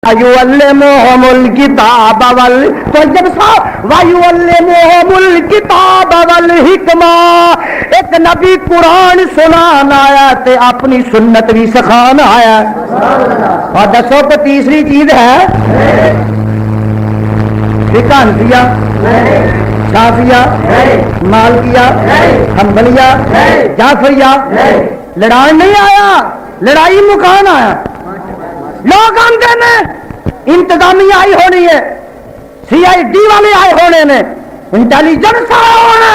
وَيُعَلِّمُهُمُ الْكِتَابَ تو جب صاحب وَيُعَلِّمُهُمُ الْكِتَابَ وَالْحِکْمَہ، ایک نبی قرآن سنان آیا تے اپنی سنت بھی سکھان آیا. اور دسو کو تیسری چیز ہے فقہ حنفیہ، شافعیہ، مالکیہ، حنبلیہ، جعفریہ. لڑان نہیں آیا، لڑائی مکان آیا. لوگ آندے نے انتظامیہ آئی ہونی ہے، سی آئی ڈی والے آئے ہونے نے، انٹیلیجنس آیا ہونا.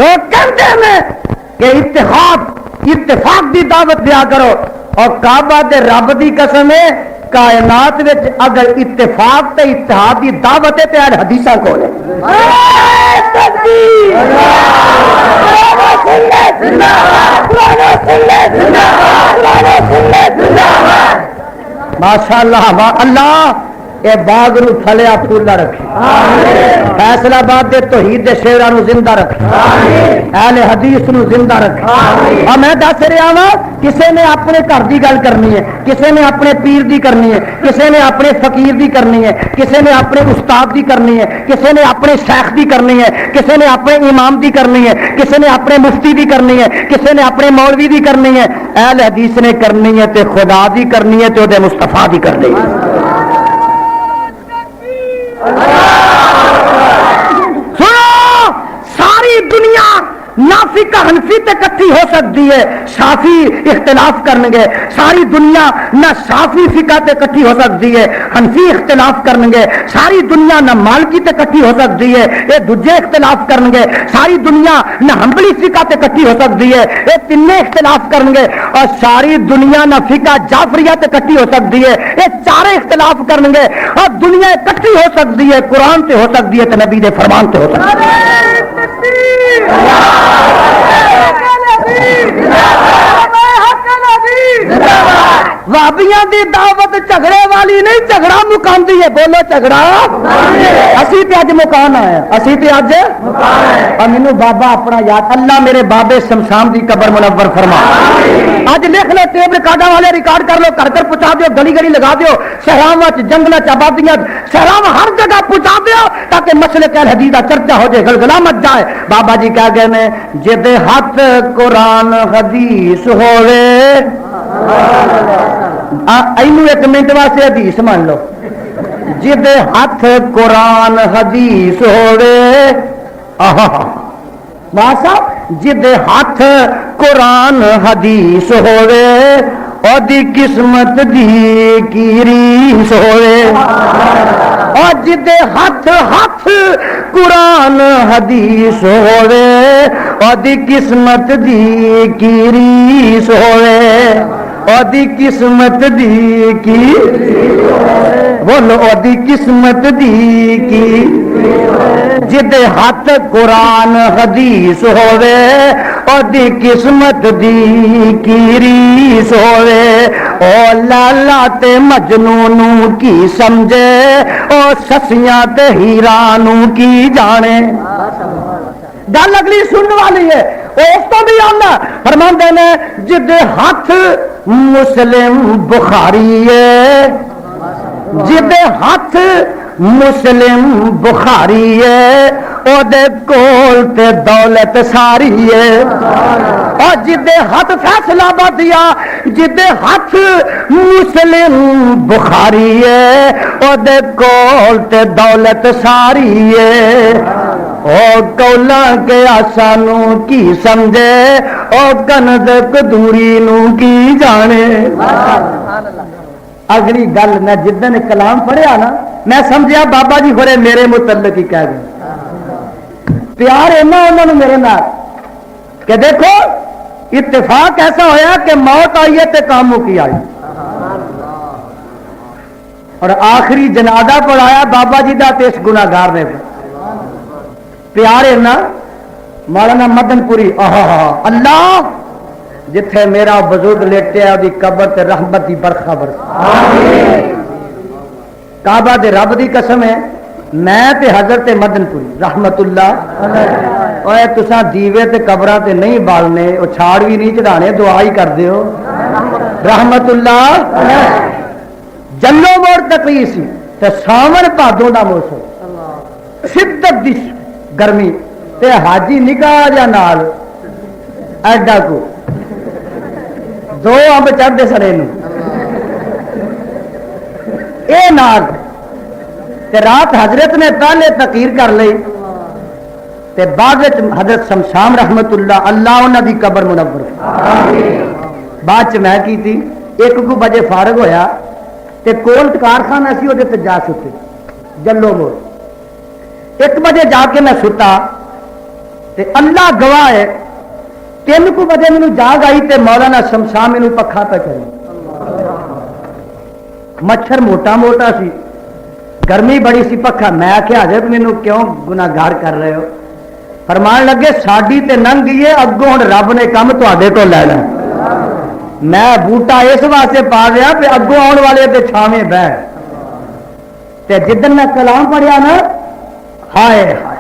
لوگ کہتے ہیں کہ اتفاق دی دعوت دیا کرو. اور کعبہ دے رب دی قسم ہے کائنات وچ اگر اتفاق تے اتحاد دی دعوت ہے تے حدیثاں کول ہے. ماشاء اللہ اللہ اے باغ نو پھلیا پھولا رکھے، فیصلہ آباد دے توحید دے شیراں نو زندہ رکھے، اہل حدیث نو زندہ رکھے. اور میں دس رہا ہاں کسے نے اپنے گھر دی گل کرنی ہے، کسے نے اپنے پیر دی کرنی ہے، کسے نے اپنے فقیر دی کرنی ہے، کسے نے اپنے استاد دی کرنی ہے، کسے نے اپنے شیخ دی کرنی ہے، کسے نے اپنے امام دی کرنی ہے، کسے نے اپنے مفتی دی کرنی ہے، کسے نے اپنے مولوی دی کرنی ہے. اہل حدیث نے کرنی ہے تے خدا دی کرنی ہے تے او دے مصطفیٰ دی کرنی ہے. سنو ساری دنیا نافی کا حنفی تے کٹھی ہو سکتی ہے، شافی اختلاف کرنگے. ساری دنیا نہ شافی فقہ تے کٹھی ہو سکتی ہے، حنفی اختلاف کرنگے. ساری دنیا نہ مالکی تے کٹھی ہو سکتی ہے، یہ دوجے اختلاف کرنگے. ساری دنیا نہ حنبلی فقہ تے کٹھی ہو سکتی ہے، یہ تینے اختلاف کرنگے. اور ساری دنیا نہ فقہ جعفریہ تے کٹھی ہو سکتی ہے، یہ چارے اختلاف کرنگے. اور دنیا کٹھی ہو سکتی ہے، قرآن تے ہو سکتی ہے تے نبی دے فرمان تے ہو سکتی ہے. وابیاں دی دعوت جھگڑے والی نہیں، جھگڑا مکاندی ہے. بولو جھگڑا اسی تے اج مکان آیا، اسی تے اج. اور مینوں بابا اپنا یاد، اللہ میرے بابے شمشام دی قبر منور فرما. اج لکھ لو، ٹیپ ریکارڈاں والے ریکارڈ کر لو، گھر گھر پہنچا دیو، گلی گلی لگا دیو، شہراں جنگلاں آبادیاں شہراں ہر جگہ پہنچا دیو تاکہ مسلک اہل حدیث دا چرچا ہو جائے، گلگلا مچ جائے. بابا جی کہہ گئے نے جدے ہاتھ قرآن حدیث ہوئے. اینو ایک منٹ واسطے حدیث مان لو. جدے ہاتھ قرآن حدیث ہوئے، ماسا جدے ہاتھ قرآن حدیث ہوئے، اور دی قسمت دی کی ریس ہوئے. اور جدے ہاتھ قرآن حدیث ہوئے، اور دی قسمت دی کی ریس ہوئے. اور دی قسمت دی کی بولو، اور دی قسمت دی کی جدے ہاتھ قرآن حدیث ہوئے، اور دی قسمت دی کی ریس ہوئے. او لالا تے مجنون کی سمجھے، او سسیاں تے ہیرانوں کی جانے. گل اگلی سننے والی ہے، اس تو بھی آنا فرماندے نے جدے ہاتھ مسلم بخاری ہے، جدے ہاتھ مسلم بخاری ہے، او دے کول تے دولت ساری ہے. اور جدے ہاتھ فیصلہ آبادیہ، جدے ہاتھ مسلم بخاری ہے، او دے کول تے دولت ساری ہے. او کولا کے آسانو کی سمجھے، او کندک دوری نو کی جانے. اگلی گل میں جدن کلام پڑھیا نا، میں سمجھیا بابا جی بڑے میرے متعلق ہی کہہ گئے. پیار اینا انہوں نے میرے نال کہ دیکھو اتفاق ایسا ہویا کہ موت آئی ہے تے کام کی آئی. اور آخری جنازہ پڑھایا بابا جی دا تے اس گناہگار نے. پیار ہے نا مولانا مدن پوری اللہ جتھے میرا بزرگ لیٹے ہے دی قبر تے رحمت دی برخا برس. کعبہ دے رب دی قسم ہے، میں تے حضرت مدن پوری رحمت اللہ اوے تساں دیوے تے قبراں تے نہیں بالنے، او چھاڑ بھی نہیں چڑھانے، دعا ہی کر دیو رحمت اللہ. جلو موڑ تقریر سی تے ساون بھادوں دا موسم شدت دی گرمی تے حاجی نکاح جا نال ایڈا کو دو امب چڑھتے سڑے نو اے نال تے رات حضرت نے پہلے تقریر کر لئی تے بعد حضرت شمشام رحمت اللہ انہاں دی قبر منور بعد چ میں کی تھی 1 بجے فارغ ہویا تے کول کارخانہ سی وہ جا ستے جلو موڑ 1 بجے جا کے میں ستا تے اللہ گواہ ہے 3 بجے مینوں جاگ آئی تے مولانا شمشام مینوں پکھا پہ چلے مچھر موٹا موٹا سی گرمی بڑی سی پکھا میں آخیا حضرت مینوں کیوں گناہگار کر رہے ہو فرمان لگے ساڈی تے ننگ گئی ہے اگوں ہن رب نے کم تواڈے تو لے لینا میں بوٹا اس واسطے پا دیا کہ اگوں آن والے تے چھاویں بہ تے جدن میں کلام پڑھیا نا ہائے ہائے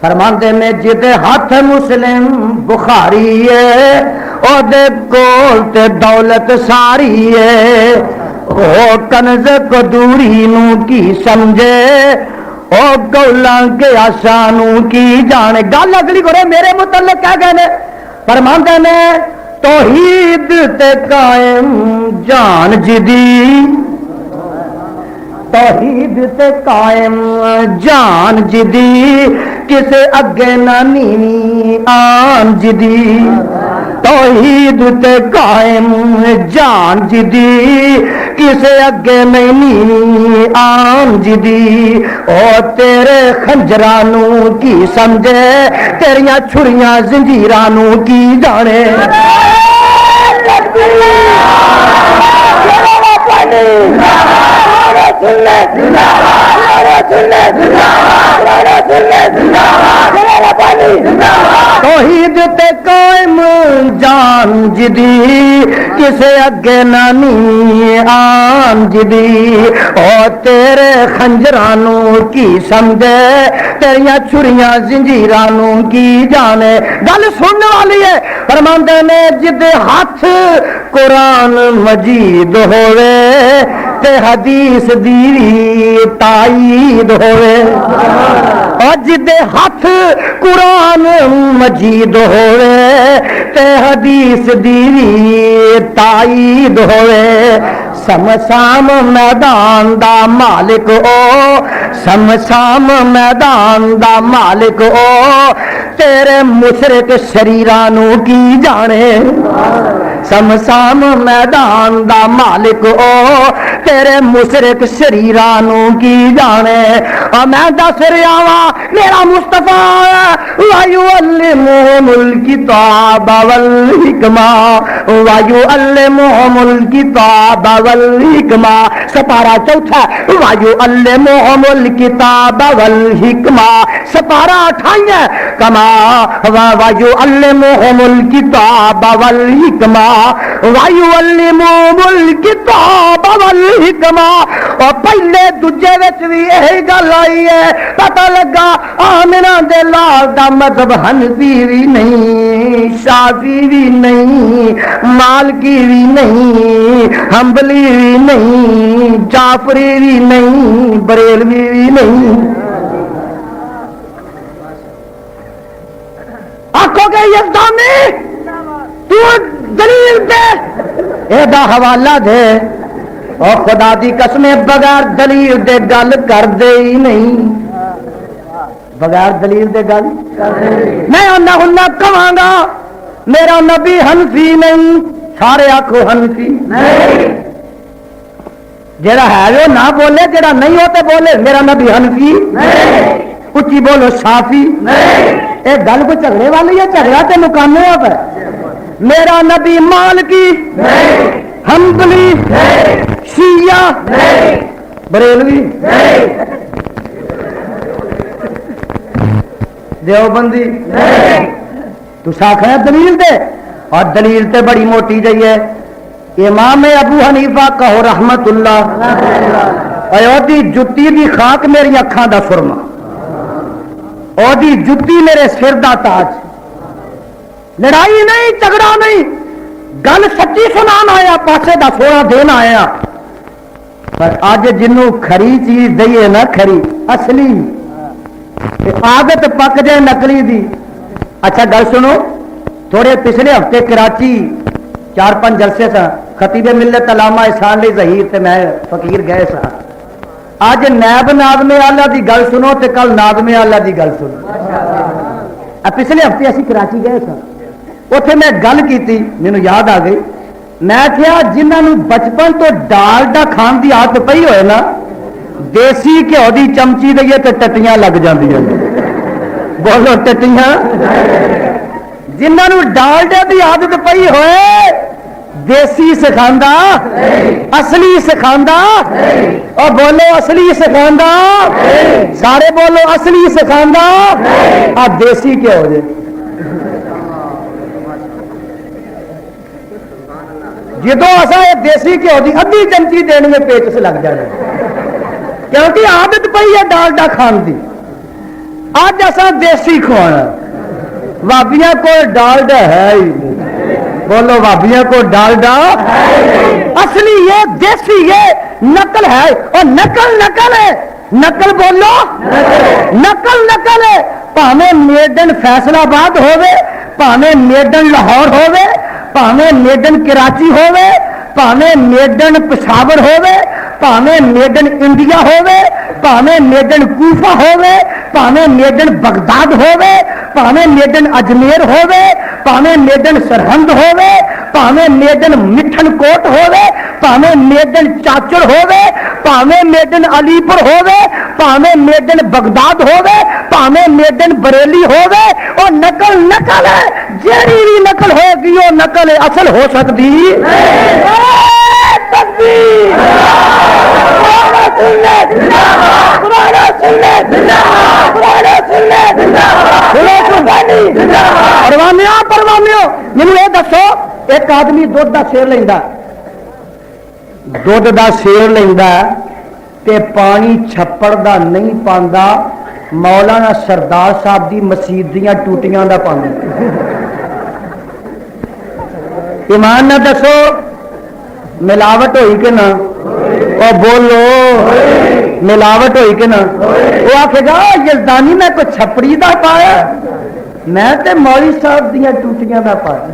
فرماندے نے جدے ہاتھ مسلم بخاری ہے او دے کول تے دولت ساری ہے او کنز کو دوری نو کی سمجھے او گولاں کے آسانو کی جانے گل اگلی کرے میرے متعلق کہہ گئے نے فرماندے نے توحید تے قائم جان جدی توحید تے قائم جان جدی کسے اگے نہ نیوی آن جدی توحید تے قائم جان جدی کسے اگے نہیں نیوی آن جدی او تیرے خنجرانو کی سمجھے تیریاں چھریاں زنجیرانو کی جانے توحید تے قائم جان جدی کسے اگے نانی آن جدی او تیرے خنجرانو کی سمجھے تیریاں چھریاں زنجیرانو کی جانے گل سننے والی ہے فرماندے نے جدے ہاتھ قرآن مجید ہوئے تے حدیث دی تائید ہوئے اور جدے ہاتھ قرآن مجید ہوئے تے حدیث دی تائید ہوئے سمسام میدان دا مالک او سمسام میدان دا مالک او تیرے مشرک شریرانو کی جانے سمسام میدان دا مالک او تیرے مشرک شریرانو کی جانے اور میں دس رہا وا میرا مصطفیٰ وَيُعَلِّمُهُمُ الْكِتَابَ وَالْحِکْمَةَ وَيُعَلِّمُهُمُ الْكِتَابَ وَالْحِکْمَةَ سپارہ چوتھا وَيُعَلِّمُهُمُ الْكِتَابَ وَالْحِکْمَةَ سپارہ 28 کما وَيُعَلِّمُهُمُ الْكِتَابَ وَالْحِکْمَةَ وَيُعَلِّمُهُمُ الْكِتَابَ وَالْحِکْمَةَ اور پہلے دوجے وچ بھی یہی گل آئی ہے پتہ لگا آمنہ دے لال دا مذہب حنفی بھی نہیں شافعی بھی نہیں مالکی بھی نہیں حنبلی بھی نہیں جعفری بھی نہیں بریلوی بھی نہیں آنکھوں کے یزدانی تو دلیل دے اے دا حوالہ دے اور خدا دی قسمیں بغیر دلیل دے گل کر دے ہی نہیں بغیر دلیل دے گل میں انہا کہاں گا میرا نبی حنفی نہیں سارے آنکھو حنفی جڑا ہے وہ نہ بولے جڑا نہیں ہوتے بولے میرا نبی حنفی اچھی بولو شافی ایک گل کو جھگڑے والی ہے جھگڑا تے مکانے پر میرا نبی مالکی حنبلی شیعہ بریلوی دیوبندی تو ساکھا دلیل دے اور دلیل تے بڑی موٹی جئی ہے امام ابو حنیفہ کہو رحمت اللہ ایودی جتی دی خاک میری اکھاں دا سرما اودی جتی میرے سر دا تاج لڑائی نہیں جھگڑا نہیں گل سچی سنان آیا پاسے دا سونا دین آیا پر اج جنوں کھری چیز دئیے نا کھری اصلی عادت پک جائے نقلی دی. اچھا گل سنو, تھوڑے پچھلے ہفتے کراچی 4-5 جلسے سا, خطیب ملت علامہ احسان علی ظہیر تے میں فقیر گئے سا. اج نائب ناظم اعلیٰ دی گل سنو تے کل ناظم اعلیٰ دی گل سنو. پچھلے ہفتے اسی کراچی گئے سا, اتنے میں گل کی مینو یاد آ گئی. میں کیا جنہوں بچپن تو ڈالڈا کھان دی عادت پئی ہوئے نا, دیسی گھیو دی چمچی دئیے تو ٹٹیاں لگ جاندیاں. بولو ٹٹیاں. جنہوں ڈالڈے دی عادت پئی ہوئے, دیسی سکھاندا اصلی سکھاندا, اور بولو اصلی سکھاندا, سارے بولو اصلی سکھاندا, آ دیسی گھیو جے. جدو اصا یہ دیسی گھیو کی ادھی چمچی دینی ہے پیچ سے لگ جانا, کیونکہ عادت پئی ہے ڈالڈا کھان دی. اج اصا دیسی کھوانا. بابیاں کو ڈالڈا ہے ہی نہیں. بولو بابیاں کو ڈالڈا اصلی یہ دیسی یہ نقل ہے, اور نقل نقل ہے. نقل بولو نقل نقل ہے. پاویں میڈن فیصل آباد ہوے, پاویں میڈن لاہور ہوے, پاویں میڈن کراچی ہوے, پاویں میڈن پشاور ہوے, پاویں میڈن انڈیا ہوے, پاویں میڈن کوفہ ہوے, پاویں میڈن بغداد ہوے, پاویں میڈن اجمیر ہوے, پاویں میڈن سرہند ہوے, پاویں میڈن مٹھن کوٹ ہوے, پاویں میڈن چاچڑ ہوے, پاویں میڈن علی پور ہوے, پاویں میڈن بغداد ہوے, پاویں میڈن بریلی ہوے, اور نقل نقل ہے. جیڑی بھی نقل ہوے گی وہ نقل اصل ہو سکتی. پروانیوں مینوں یہ دسو, ایک آدمی دودھ دا سیر لیندا, دودھ دا سیر لیندا تے پانی چھپڑ دا نہیں پاندا, مولانا سردار صاحب دی مسجد دیاں ٹوٹیاں دا پاندا. ایمان نہ دسو ملاوٹ ہوئی کہ نہ؟ اور بولو ملاوٹ ہوئی کہ نہ؟ وہ آکھے گا یزدانی میں کوئی چھپڑی دا پایا, میں تے مولوی صاحب دیاں ٹوٹیاں دا پایا.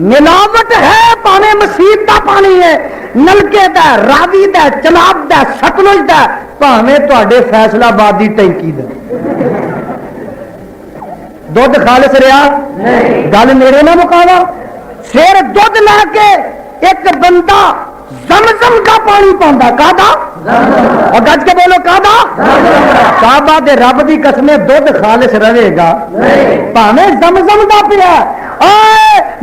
ملاوٹ ہے. پاویں مسجد دا پانی ہے, نلکے دا, راوی دا, چناب دا, ستلج دا, پاویں تواڈے فیصل آباد دی ٹینکی دا. دودھ خالص رہا گل میرے نہ مکاوا. پھر دودھ لا کے ایک بندہ زمزم کا پانی پاؤں کا, اور گج کے بولو کا کعبہ دے رب دی قسم دودھ خالص رہے گا پاویں زمزم دا پیا.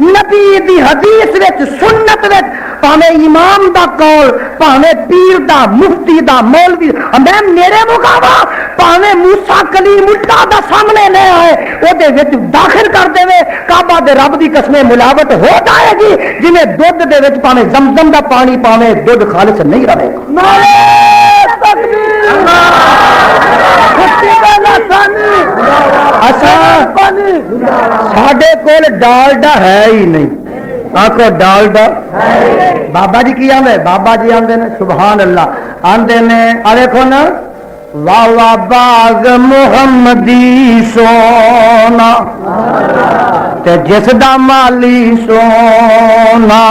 نبی دی حدیث وچ سنت وچ پاویں امام دا قول, پاویں پیر دا, مفتی دا, مولوی, میں میرے مقابلہ پاویں موسیٰ کلیم اللہ دا سامنے لے آئے او دے وچ داخل کر دے, کعبہ دے رب دی قسم ملاوٹ ہو جائے گی. جویں دودھ دے وچ پاویں زمزم دا پانی پاویں دودھ خالص نہیں رہے گا. ساڈے کول ڈالڈا ہے ہی نہیں. آخو ڈالڈا. بابا جی کی آدھے, بابا جی آدھے نے سبحان اللہ, آدھے نے دیکھو نا, واہ واہ باغ محمدی سونا تے جس دا مالی سونا,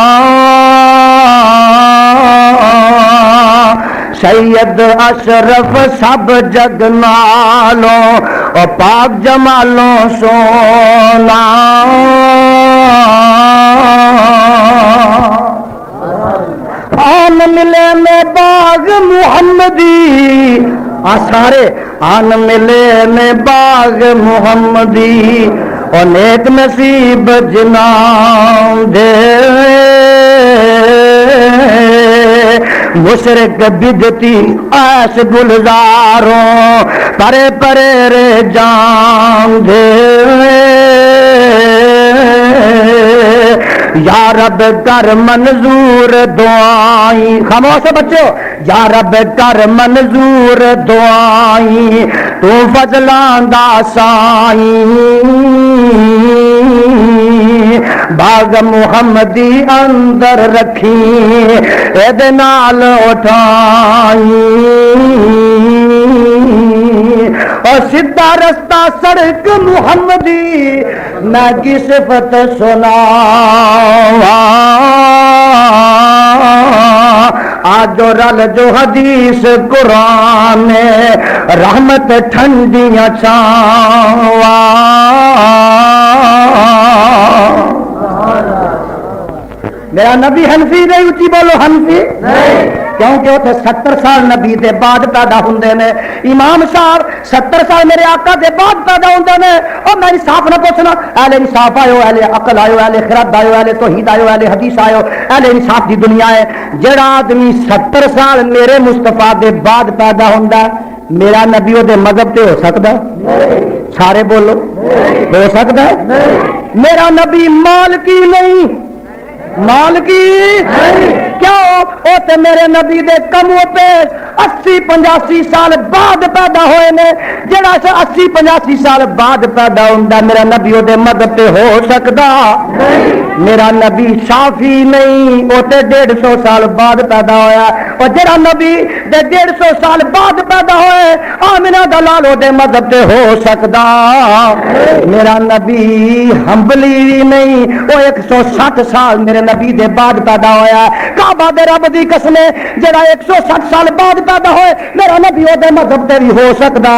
سید اشرف سب جگ نالوں اور پاک جمالوں سونا. آن ملے میں باغ محمدی, سارے آن ملے میں باغ محمدی, اور نیک نصیب جنان دے مشرق بدتی ایس گلزاروں پرے پرے رے جان دے. یا رب کر منظور دعائیں, خاموش بچو, یا رب کر منظور دعائیں, تو فضلان دا سائیں, باغ محمدی اندر رکھی اے نال اٹھائی اور سیدھا رستہ سڑک محمدی میں کی صفت سناواں آج جو رل جو حدیث قرآن رحمت ٹھنڈیاں چھاواں میرا نبی حنفی نہیں اچھی بولو حنفی کیونکہ اتنے 70 سال نبی دے بعد پیدا ہوندے نے امام صاحب 70 سال میرے آقا دے بعد پیدا ہوندے نے اور میں انصاف نہ پوچھنا اہل انصاف آئے ہو اہل عقل آئے ہو اہل خرد آئے ہو اہل توحید آئے ہو اہل حدیث آئے ہو اہل انصاف دی دنیا ہے جڑا آدمی 70 سال میرے مصطفیٰ دے بعد پیدا ہوندا میرا نبی او دے مذہب تے ہو سکدا سارے بولو ہو سکدا میرا نبی مالکی نہیں مالکی کیوں او تے میرے نبی دے کم و پیش 80-85 سال بعد پیدا ہوئے نے جڑا 80-85 سال بعد پیدا ہوندا میرا نبی او دے مذہب تے ہو سکدا میرا نبی شافی نہیں او تے 150 سال بعد پیدا ہویا اور جڑا نبی دے 150 سال بعد پیدا ہوئے آمنہ دا لال او دے مذہب تے ہو سکدا میرا نبی حنبلی نہیں او 160 سال میرے نبی دے بعد پیدا ہویا کعبہ دے رب دی قسم جڑا 160 سال بعد پیدا ہوئے میرا نبی او دے مذہب تے بھی ہو سکدا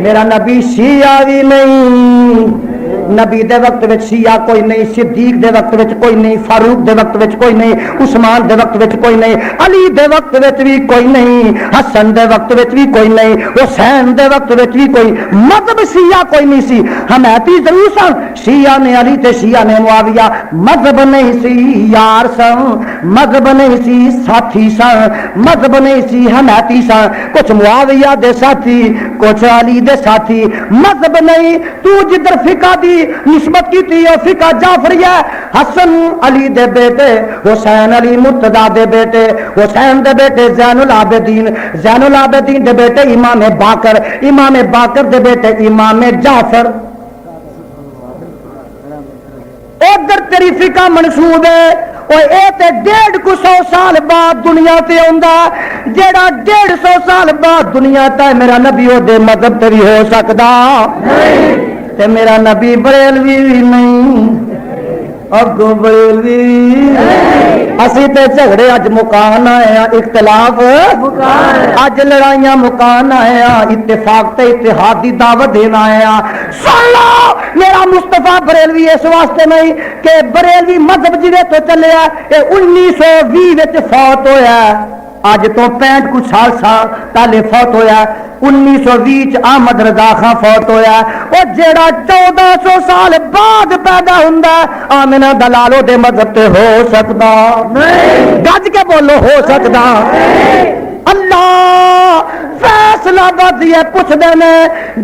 میرا نبی شیعہ بھی نہیں نبی دے وقت وچ شیعہ کوئی نہیں صدیق دے وقت وچ کوئی نہیں فاروق دے وقت وچ کوئی نہیں عثمان دے وقت وچ کوئی نہیں علی دے وقت وچ بھی کوئی نہیں حسن دے وقت وچ بھی کوئی نہیں حسین دے وقت وچ بھی کوئی مذہب شیعہ کوئی نہیں سی حمیتی ضرور سن شیعہ نے علی تے شیعہ نے معاویہ مذہب نہیں سی یار سن مذہب نہیں سی ساتھی سن مذہب نہیں سی حمیتی سن کچھ معاویہ دے ساتھی کچھ علی دے ساتھی مذہب نہیں تو جدھر فقہ دی نسبت کی تھی اور فقہ جعفری ہے حسن علی دے بیٹے حسین علی مرتضی دے بیٹے حسین دے بیٹے زین العابدین دے بیٹے امام باقر دے بیٹے امام جعفر ادھر تیری فقہ منسوب ہے اور اے تے 150 سال بعد دنیا تے آندا جیڑا 150 سال بعد دنیا تے میرا نبی او دے مذہب تے بھی ہو سکدا تے میرا نبی بریلوی بھی نہیں اگوں بریلوی اسی تے جھگڑے اج مکان آئے ہیں اختلاف اج لڑائیاں مکان آئے ہیں اتفاق تے اتحاد دی دعوت دینا آئے ہیں سن لو میرا مصطفیٰ بریلوی اس واسطے نہیں کہ بریلوی مذہب جویں تو چلیا اے 1920 وچ فوت ہویا اج تو 65 کچھ سال پہلے فوت ہویا 1920 احمد رضا خان فوت ہویا اور جیڑا 1400 سال بعد پیدا ہوندا آمنہ دلالو دے مذہب تے ہو سکدا گج کے بولو ہو سکدا اللہ فیصلہ بدیے پوچھ دینے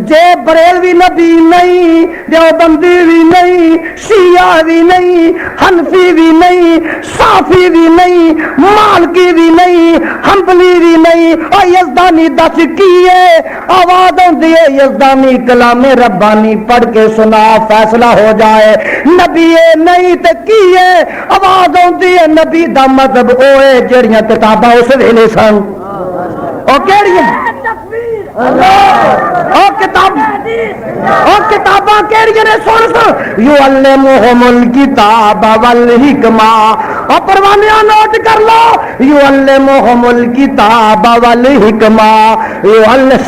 جے بریلوی نبی نہیں دیوبندی بھی نہیں شیعہ بھی نہیں حنفی بھی نہیں صافی بھی نہیں مالکی بھی نہیں حنبلی بھی نہیں اور یزدانی دس کیے آواز ہوندی ہے یزدانی کلام ربانی پڑھ کے سنا فیصلہ ہو جائے نبی نہیں تے کیے آواز ہوندی ہے نبی دا مذہب اوے جڑیاں کتاباں اس ویلے سن او کیڑی کتاباں کیڑی نے سن یعلمہم الکتاب والحکمہ اور پروانیاں نوٹ کر لو یعلمہم الکتاب والحکمہ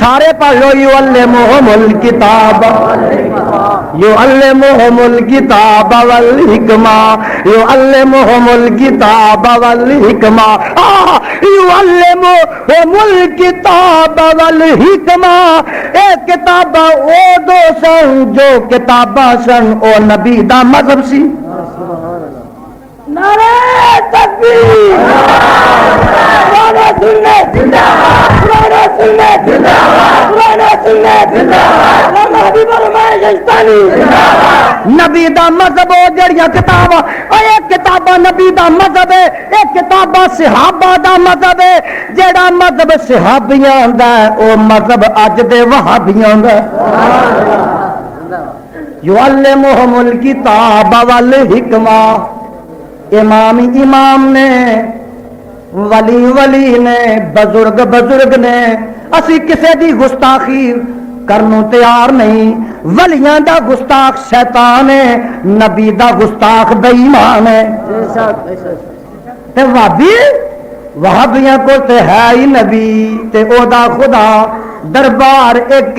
سارے پڑھ لو یعلمہم الکتاب یعلمہم الکتاب والحکمہ یعلمہم الکتاب والحکمہ یعلمہم الکتاب والحکمہ اے کتاباں او دو سن جو کتاباں سن او نبی دا مذہب سی نعرہ تکبیر پرانا سنت زندہ باد پرانا سنت زندہ باد پرانا سنت زندہ باد مہدی برمائے گشتانی زندہ باد نبی دا مذہب او جڑیاں کتاباں اے کتاباں نبی دا مذہب ہے اے کتاباں صحابہ دا مذہب ہے جڑا مذہب صحابیاں دا او مذہب اج دے وہابیاں دا یعلمہم الکتاب والحکمہ، امام نے، ولی نے، بزرگ نے، اسی کسے دی گستاخی کرنوں تیار نہیں. ولیاں دا گستاخ شیطان ہے، نبی دا گستاخ بے ایمان ہے. تے وہابیاں کو تے ہے ہی نبی تے او دا خدا، دربار ایک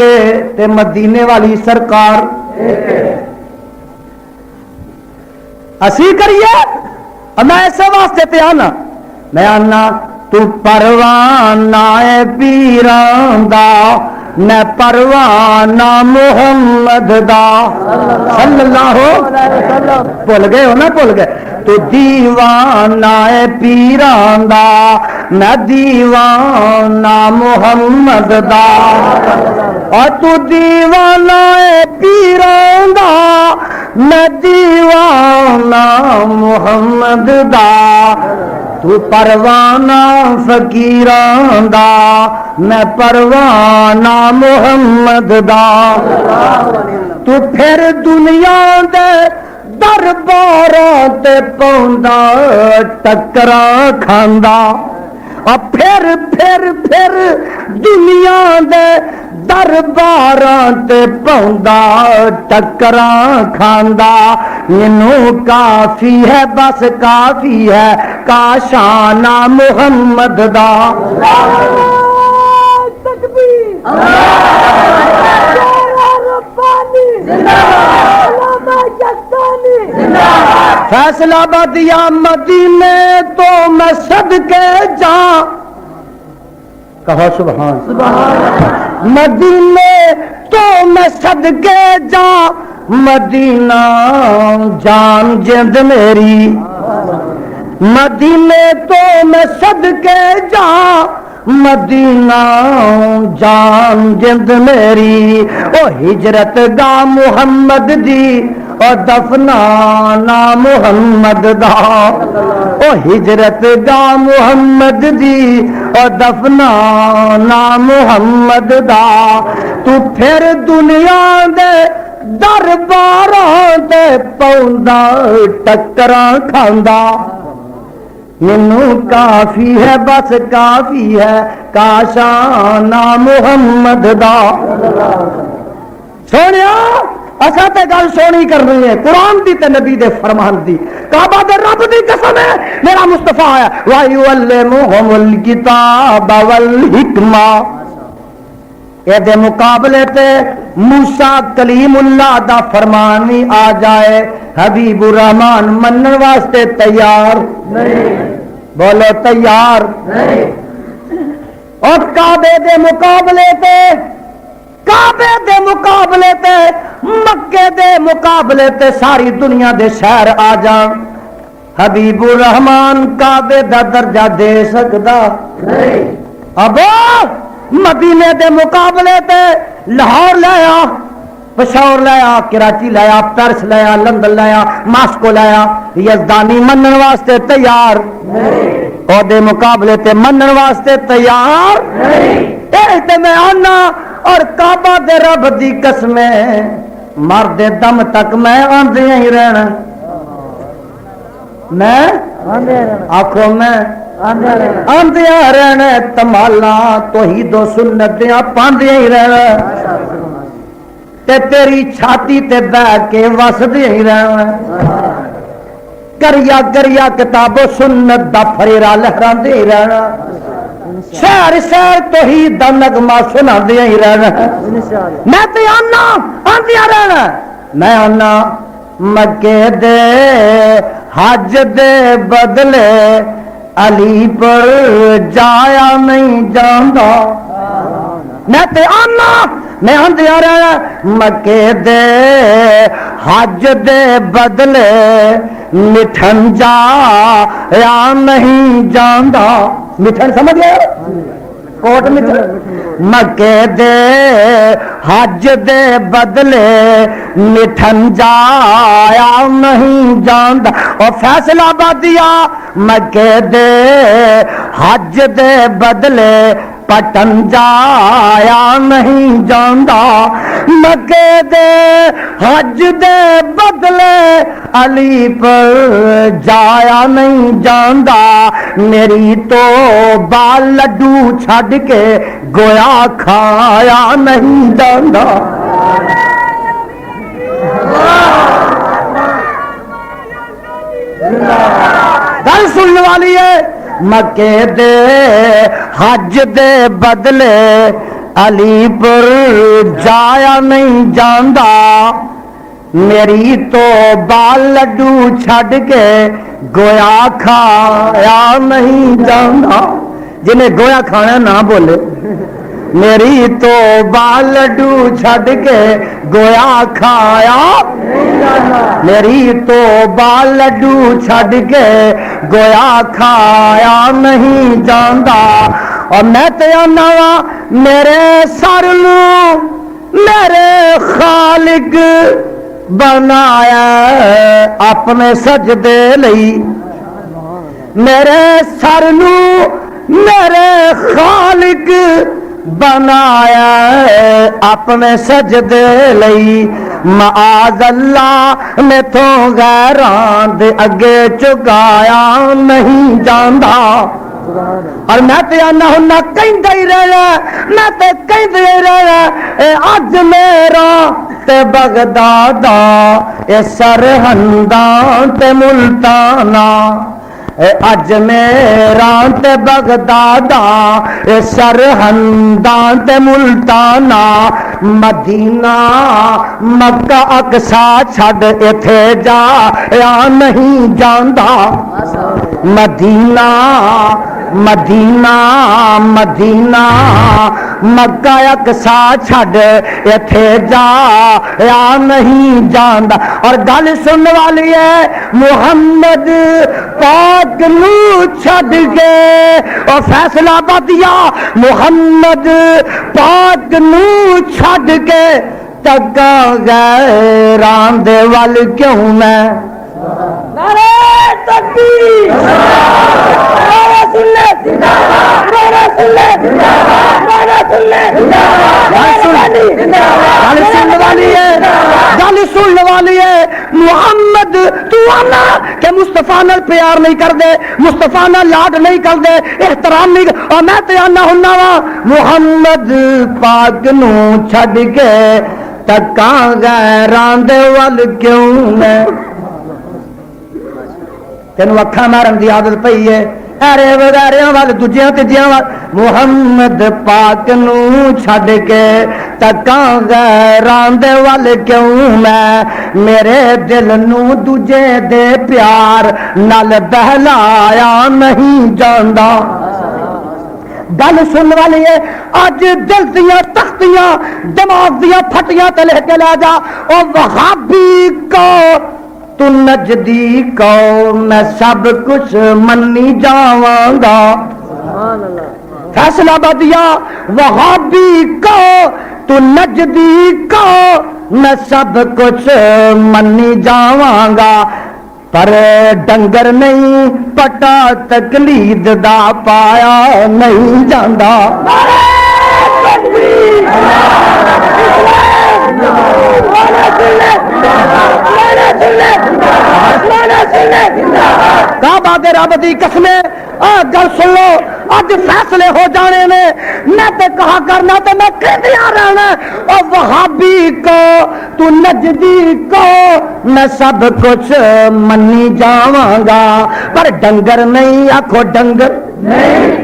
تے مدینے والی سرکار اسی کریے. میں ایسے واسطے تے آنا، میں آنا تو پروانہ اے پیران دا، میں پروانہ محمد دا صلی اللہ علیہ وسلم. بھول گئے ہو نا؟ بھول گئے. تو دیوانہ اے پیران دا، میں دیوانہ محمد دا. اور تو دیوانہ اے پیران دا، میں دیوانہ محمد دا. تو پروانہ فقیران دا، میں پروانہ محمد دا. تو پھر دنیا دے درباراں تے پوندا ٹکراں کھاندا، اور پھر دنیا دے درباراں تے پوندا ٹکراں کھاندا. مینوں کافی ہے، بس کافی ہے کاشانہ محمد دا. فیصلہ آبادیہ مدینے تو میں صدقے جا، کہو سبحان. مدینے تو میں صدقے جا، مدینہ جان جند میری. مدینے تو میں صدقے جا، مدینہ جان جند میری. او ہجرت گا محمد دی، او دفنانا محمد دا. او ہجرت گا محمد دی، او دفنانا محمد دا. تو پھر دنیا دے درباراں تے پوندا ٹکراں کھاندا. مینوں کافی ہے، بس کافی ہے کاشانہ محمد دا. سونیا اساں تے گل سونی کرنی ہے، قرآن دی تے نبی دے فرمان دی. کعبہ دے رب دی قسم ہے، میرا مصطفیٰ ہے. وَيُعَلِّمُهُمُ الْكِتَابَ وَالْحِکْمَةَ. اے دے مقابلے تے موسیٰ کلیم اللہ دا فرمان بھی آ جائے، حبیب الرحمان منن واسطے تیار نہیں. بولو تیار نہیں. اور کعبے دے مقابلے تے، کعبے دے مقابلے تے، مکے دے مقابلے تے ساری دنیا دے شہر آ جان، حبیب الرحمان کعبے دا درجہ دے سکدا نہیں. اب مدینے دے مقابلے تے لاہور لایا، پشاور لایا، کراچی لایا، پیرس لایا، لندن لایا، ماسکو لایا، یزدانی منن واسطے تیار نہیں. او دے مقابلے تے منن واسطے تیار نہیں. اے میں آنا اور کعبہ دے رب دی قسمیں مرد دم تک میں آندے ہی رہنا. میں آخو میں آندیا رہنا، تمالا توحید و سنت دیاں پاندیا ہی رہنا، تے تیری چھاتی تے بہ کے وسدیا ہی رہنا. کریا کریا کتاب و سنت دا فریرا لہراندے ہی رہنا، شہر شہر توحید دا نغمہ سناندے ہی رہنا. میں تے آنا آندیا رہنا. میں آنا مکے دے حج دے بدلے علی پر جایا نہیں جاندا. میں تے آنا میں آندیا رہنا مکے دے حج دے بدلے مٹھن جایا نہیں جاندا. مٹھن سمجھ گئے؟ کوٹ مٹھن. مکے دے حج دے بدلے مٹھن جایا نہیں جاندا. اور فیصلہ آبادیہ مکے دے حج دے بدلے پٹن جایا نہیں جاندا مکے دے حج دے بدلے علی پر جایا نہیں جاندا میری تو بال لڈو چھڈ کے گویا کھایا نہیں جاندا گل سننے والی ہے مکے دے حج دے بدلے علی پر جایا نہیں جاندا میری تو بال لڈو چھڈ کے گویا کھایا نہیں جاندا جنہیں گویا کھانا نہ بولے میری تو بال لڈو چھڈ کے گویا کھایا میری تو بال لڈو چھڈ کے گویا کھایا نہیں جاندا اور میں تے آنا وا میرے سر نو میرے خالق بنایا اپنے سجدے لئی میرے سر نو میرے خالق بنایا اپنے سجدے لئی معاذ اللہ میں تو غیراں دے اگے چگایا نہیں جاندا اور میں تے آنا ہنا کہندا ہی رہنا میں تے کہندا ہی رہنا اے اج میرا تے بغداد اے سرہنداں تے ملتانا اج میرا تے بغداد اے سرہنداں تے ملتانا مدینہ مکہ اقصا چھڈ ایتھے جا یا نہیں جاندا مدینہ مدینہ مدینہ مکہ اقصا چھڈ ایتھے جا یا نہیں جاندا اور گل سن والی ہے محمد پاک نو چھڈ کے اور فیصلہ بدیا محمد پاک نو چھڈ کے تکا غیراں دے ول کیوں میں نعرہ تکبیر نعرہ سنت نعرہ سنت نعرہ سنت گل سننے والی ہے گل سننے والی ہے محمد تو آنا کہ مصطفیٰ نال پیار نہیں کر دے مصطفیٰ نال لاڈ نہیں کر دے احترام نہیں اور میں تے آنا ہنا وا محمد پاک نو چھڈ کے تکاں غیراں دے ول کیوں میں تینوں اکھاں مارن دی عادت پئی ہے ارے وغیرہ وال دوجیاں تیجیاں وال محمد پاک نو چھڈ کے تکاں غیراں دے ول کیوں میں میرے دل نو دوجے دے پیار نال بہلایا نہیں جاندا گل سن والی ہے اج دل دیاں تختیاں دماغ دیاں پھٹیاں تے لے کے لا جا او وہابی کو تو نجدی کو میں سب کچھ منی جاواں گا فیصلہ بدیا وہابی کو تو نجدی کو میں سب کچھ منی جاواں گا پر ڈنگر نہیں پٹا تقلید دا پایا نہیں جاندا رب دی قسمیں گل سن لو اج فیصلے ہو جانے نے میں تے کہا کرنا تے میں کہندیا رہنا او وہابی کو تو نجدی کو میں سب کچھ منی جاواں گا پر ڈنگر نہیں آکھو ڈنگر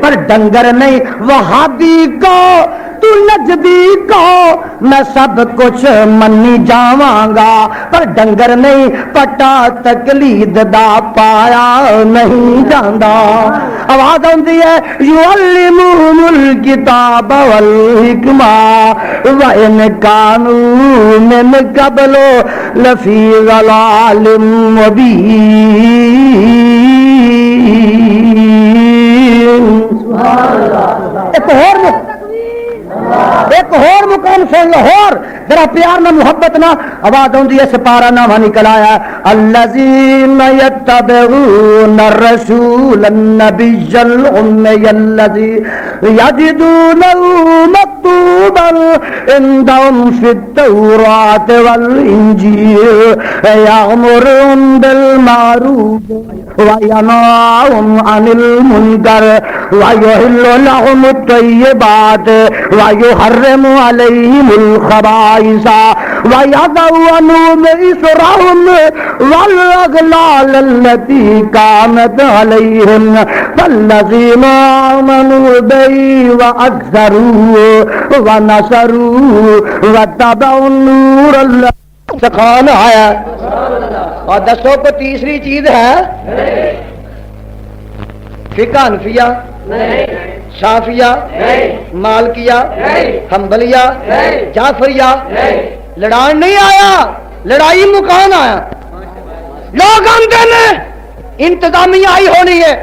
پر ڈنگر نہیں وہابی کو تو نجدی کو میں سب کچھ منی جاواں گا پر ڈنگر نہیں پٹا تقلید دا پایا نہیں جاندا آواز آندی ہے یعلمہم الکتاب والحکمہ وَإِنْ كَانُوا مِنْ قَبْلُ لَفِي ضَلَالٍ مُبِينٍ ایک اور مقام سن لاہور ذرا پیار نہ محبت نہ آواز آندی ہے سپارہ نامہ نکل آیا الذین يتبعون الرسول النبي الأمي الذي يجدونه مكتوبا عندهم في التوراة والإنجيل يأمرهم بالمعروف وينهاهم عن المنكر ويحل لهم الطيبات ويحرم عليهم الخبائث ويضع عنهم إصرهم والأغلال التي كانت عليهم فالذين آمنوا به وأكثروا ونصروا واتبعوا النور الله سخان آیا اور دسو کو تیسری چیز ہے فقہ حنفیہ شافعیہ مالکیہ حنبلیہ جعفریہ لڑان نہیں آیا لڑائی مکان آیا لوگ آتے نے انتظامیہ آئی ہونی ہے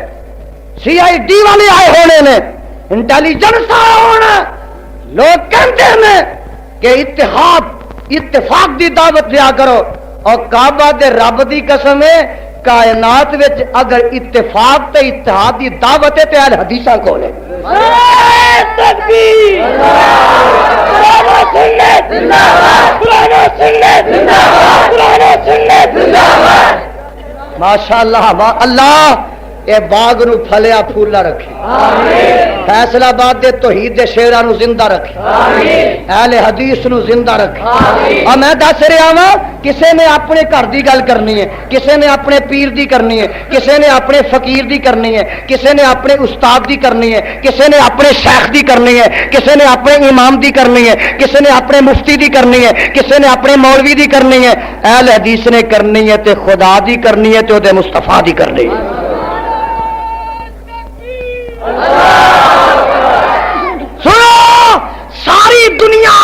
سی آئی ڈی والے آئے ہونے نے انٹیلیجنس آیا ہونا لوگ کہتے ہیں کہ اتفاق دی دعوت دیا کرو اور کعبہ دے رب دی قسم ہے کائنات وچ اگر اتفاق تے اتحاد دی دعوت ہے تے اہل حدیثاں کول ہے تکبیر قرآن و سنت زندہ باد قرآن و سنت زندہ باد قرآن و سنت زندہ باد ماشاءاللہ اللہ اے باغ نو پھلیا پھولا رکھے آمین فیصلہ آباد دے توحید دے شیراں نو زندہ رکھے آمین اہل حدیث نو زندہ رکھے آمین اور میں دس رہا ہاں کسے نے اپنے گھر دی گل کرنی ہے کسے نے اپنے پیر دی کرنی ہے کسے نے اپنے فقیر دی کرنی ہے کسے نے اپنے استاد دی کرنی ہے کسے نے اپنے شیخ دی کرنی ہے کسے نے اپنے امام دی کرنی ہے کسے نے اپنے مفتی دی کرنی ہے کسے نے اپنے مولوی دی کرنی ہے اہل حدیث نے کرنی ہے تے خدا دی کرنی ہے تے او دے مصطفیٰ دی کرنی ہے سنو ساری دنیا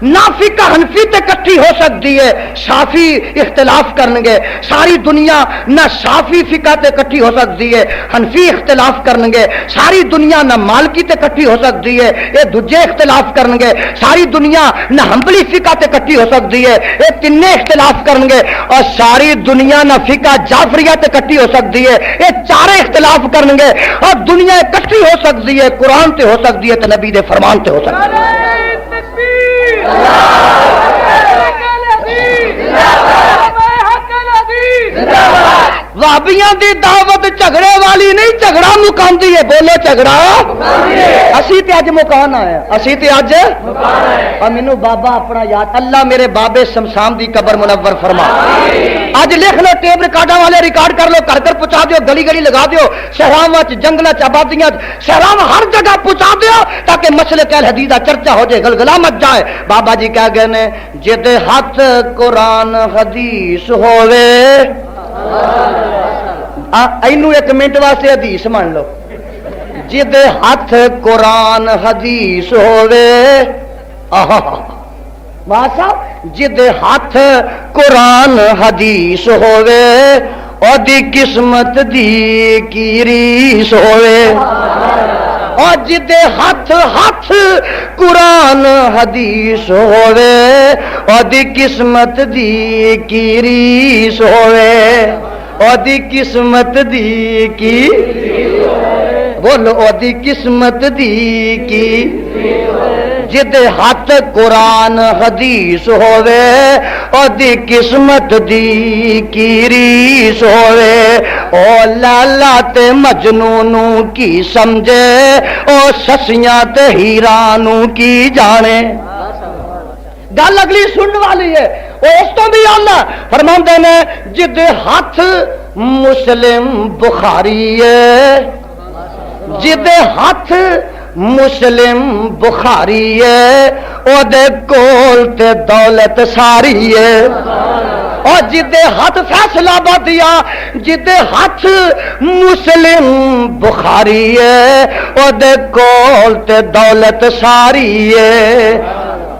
نافی کا حنفی تے کٹھی ہو سکتی ہے شافی اختلاف کرنگے ساری دنیا نہ شافی فقہ تے کٹھی ہو سکتی ہے حنفی اختلاف کرنگے ساری دنیا نہ مالکی تے کٹھی ہو سکتی ہے یہ دوجے اختلاف کرنگے ساری دنیا نہ حنبلی فقہ تے کٹھی ہو سکتی ہے یہ تینے اختلاف کرنگے اور ساری دنیا نہ فقہ جعفریہ تے کٹھی ہو سکتی ہے یہ چارے اختلاف کرنگے اور دنیا کٹھی ہو سکتی ہے قرآن تے ہو سکتی ہے تے نبی دے فرمان تے ہو سکتی ہے وابیاں دی دعوت جھگڑے والی نہیں جھگڑا مکاندی ہے بولو جھگڑا اسی تے اج مکان آیا اسی تے اج اور مینوں بابا اپنا یاد اللہ میرے بابے شمشام دی قبر منور فرما اج لکھ لو ٹیپ ریکارڈاں والے ریکارڈ کر لو گھر گھر پہنچا دیو گلی گلی لگا دیو شہراں وچ جنگلاں چ آبادیاں شہراں ہر جگہ پہنچا دیو تاکہ مسلک اہل حدیث دا چرچا ہو جائے گلگلا مچ جائے بابا جی کہہ گئے نے جد ہاتھ قرآن حدیث ہووے اینو ایک منٹ واسطے حدیث مان لو جد ہاتھ قرآن حدیث ہووے واسا جد ہاتھ قرآن حدیث ہووے او دی قسمت دی کی ریس ہووے اور جد ہاتھ قرآن حدیث ہووے او دی قسمت دی کی ریس ہووے او دی قسمت دی کی بولو او دی قسمت دی کی جد ہاتھ قرآن حدیث ہووے او دی قسمت دی کی ریس ہووے او لالا تے مجنونوں کی سمجھے او سسیاں تے ہیرانوں کی جانے گل اگلی سننے والی ہے وہ اس تو بھی اللہ فرماندے نے جد ہاتھ مسلم بخاری ہے جد ہاتھ مسلم بخاری ہے او دے کول تے دولت ساری ہے اور جدے ہاتھ فیصلہ بدیا جدے ہاتھ مسلم بخاری ہے او دے کول تے دولت ساری ہے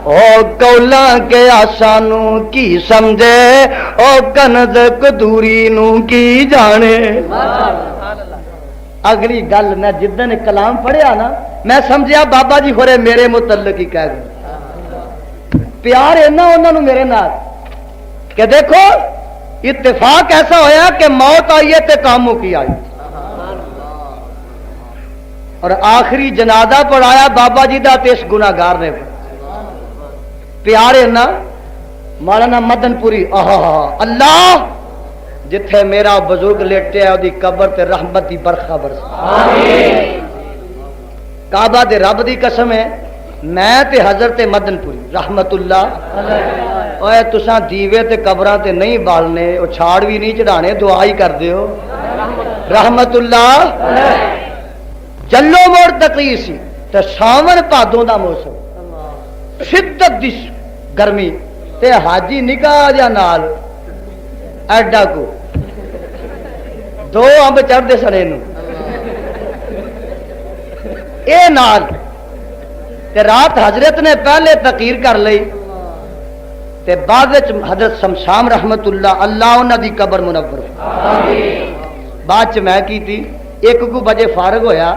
او کولا کے آسانو کی سمجھے او کنز کدوری نو کی جانے اگلی گل میں جدن کلام پڑھیا نا میں سمجھیا بابا جی ہورے میرے متعلق ہی کہہ گئے پیار اینا انہوں نے میرے نال کہ دیکھو اتفاق ایسا ہویا کہ موت آئی ہے تے کاموں کی آئی اور آخری جنازہ پڑھایا بابا جی دا تے اس گناہگار نے پیارے نا مولانا مدن پوری اللہ جتھے میرا بزرگ لیٹے ہے دی قبر تے رحمت دی برخا برس آمین کعبہ دے رب دی قسم ہے میں تے حضرت مدن پوری رحمت اللہ اوے تساں دیوے تے قبراں تے نہیں بالنے او چھاڑ بھی نہیں چڑھانے دعا ہی کر دیو رحمت اللہ جلو موڑ تقریر سی تے ساون بھادوں دا موسم شدت دی گرمی تے حاجی نکاح جا نال ایڈا کو دو امب چڑھتے سڑے نو اے نال تے رات حضرت نے پہلے تقریر کر لئی تے بعد وچ حضرت شمشام رحمت اللہ انہاں دی قبر منور آمین بعد چ میں کیتی 1 بجے فارغ ہویا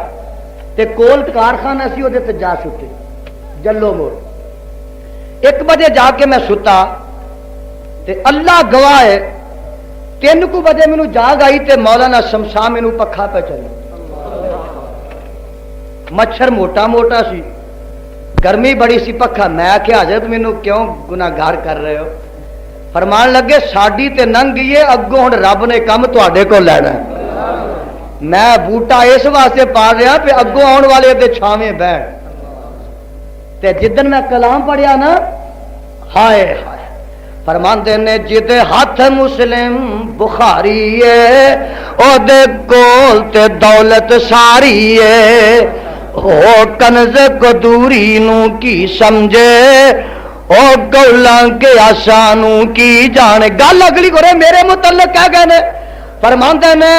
تے کول کارخانہ سی او دے تے جا ستے جلو موڑ 1 بجے جا کے میں ستا تے اللہ گواہ ہے 3 بجے مینوں جاگ آئی تے مولانا شمشام مینوں پکھا پہ چلے مچھر موٹا موٹا سی گرمی بڑی سی پکھا میں آخیا حضرت مینوں کیوں گناہگار کر رہے ہو فرمان لگے ساڈی تے ننگ گئی ہے اگوں ہن رب نے کم تواڈے کول لینا ہے میں بوٹا اس واسطے پا رہا پہ اگوں آن والے دے چھاویں بیٹھ تے جدن میں کلام پڑھیا نا ہائے ہائے فرماندے نے جدے ہاتھ مسلم بخاری ہے او دے کول تے دولت ساری ہے او کنز کو دوری نو کی سمجھے او گولاں کے آسانو کی جانے گل اگلی کرے میرے متعلق کیا کہنے فرماندے نے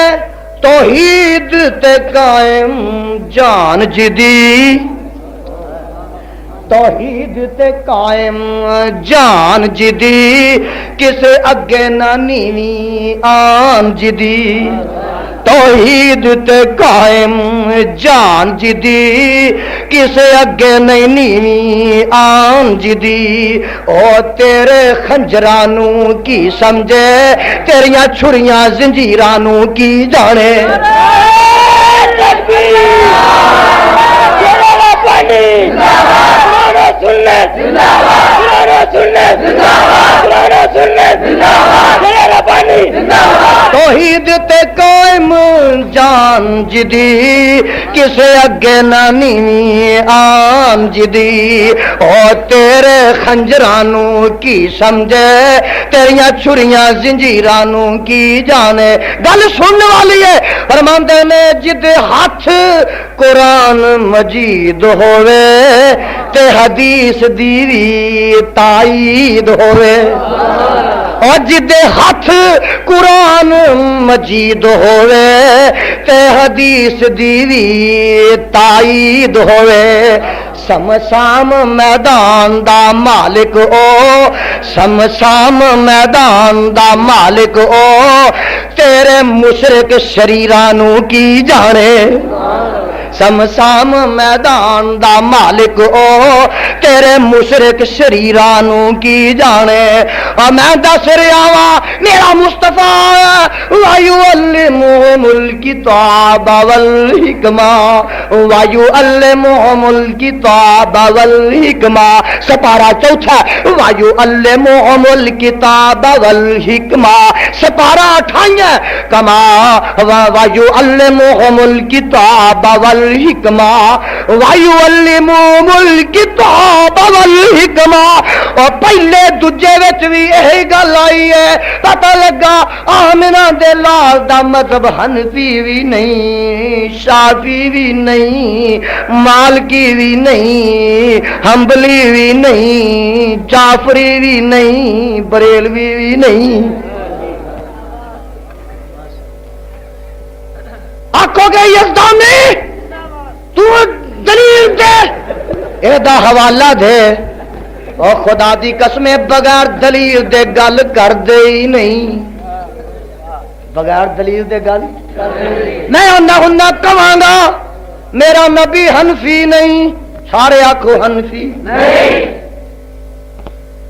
توحید تے قائم جان جدی توحید تے قائم جان جدی کسے اگے نہ نیوی آن جدی توحید تے قائم جان جدی کسے اگے نہیں نیوی آن جدی او تیرے خنجرانو کی سمجھے تیریاں چھریاں زنجیرانو کی جانے توحید تے قائم جان جدی کسے اگے نہ نیوی آن جدی او تیرے خنجرانو کی سمجھے تیریاں چھریاں زنجیرانو کی جانے گل سننے والی ہے فرماندے نے جدے ہاتھ قرآن مجید ہوئے تے حدیث دیوی تائید ہوئے اور جدے ہاتھ قرآن مجید ہوئے تے حدیث دیوی تائید ہوئے سمسام میدان دا مالک او سمسام میدان دا مالک او تیرے مشرک شریرانو کی جانے سمسام میدان دا مالک او تیرے مشرک شریرانو کی جانے اور میں دس رہا وا میرا مصطفیٰ وَيُعَلِّمُهُمُ الْكِتَابَ وَالْحِکْمَةَ وَيُعَلِّمُهُمُ الْكِتَابَ وَالْحِکْمَةَ سپارہ چوتھا وَيُعَلِّمُهُمُ الْكِتَابَ وَالْحِکْمَةَ سپارہ 28 کما وَيُعَلِّمُهُمُ الْكِتَابَ وَالْحِکْمَةَ وَيُعَلِّمُهُمُ الْكِتَابَ وَالْحِکْمَةَ اور پہلے دوجے وچ بھی یہی گل آئی ہے پتہ لگا آمنہ دے لال دا مذہب حنفی بھی نہیں شافعی بھی نہیں مالکی بھی نہیں حنبلی بھی نہیں جعفری بھی نہیں بریلوی بھی نہیں آکھو گے یزدانی تو دلیل دے اے دا حوالہ دے او خدا دی قسمیں بغیر دلیل دے گل کر دے ہی نہیں بغیر دلیل دے گل میں ہنہ کہاں گا میرا نبی حنفی نہیں سارے آکھو حنفی نہیں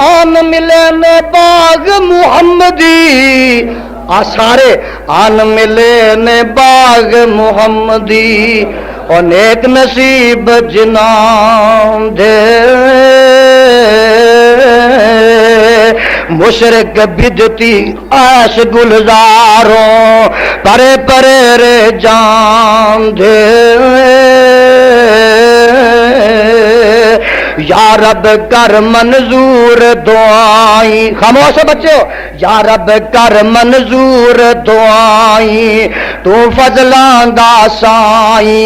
آن ملے نے باغ محمدی سارے آن ملے نے باغ محمدی اور نیک نصیب جنان دے مشرق بدتی عیش گلزاروں پرے پرے رے جان دے یا رب کر منظور دعائیں خاموش بچو یا رب کر منظور دعائیں تو فضلاں دا سائیں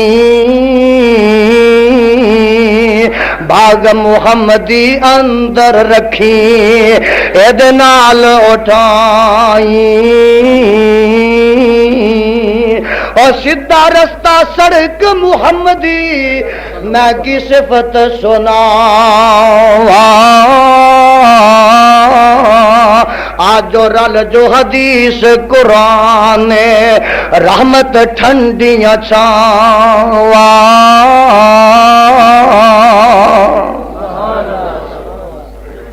باغ محمدی اندر رکھی اے نال اٹھائیں اور سیدھا رستہ سڑک محمدی میں کی صفت سناواں آج جو رل جو حدیث قرآن رحمت ٹھنڈیاں چھاواں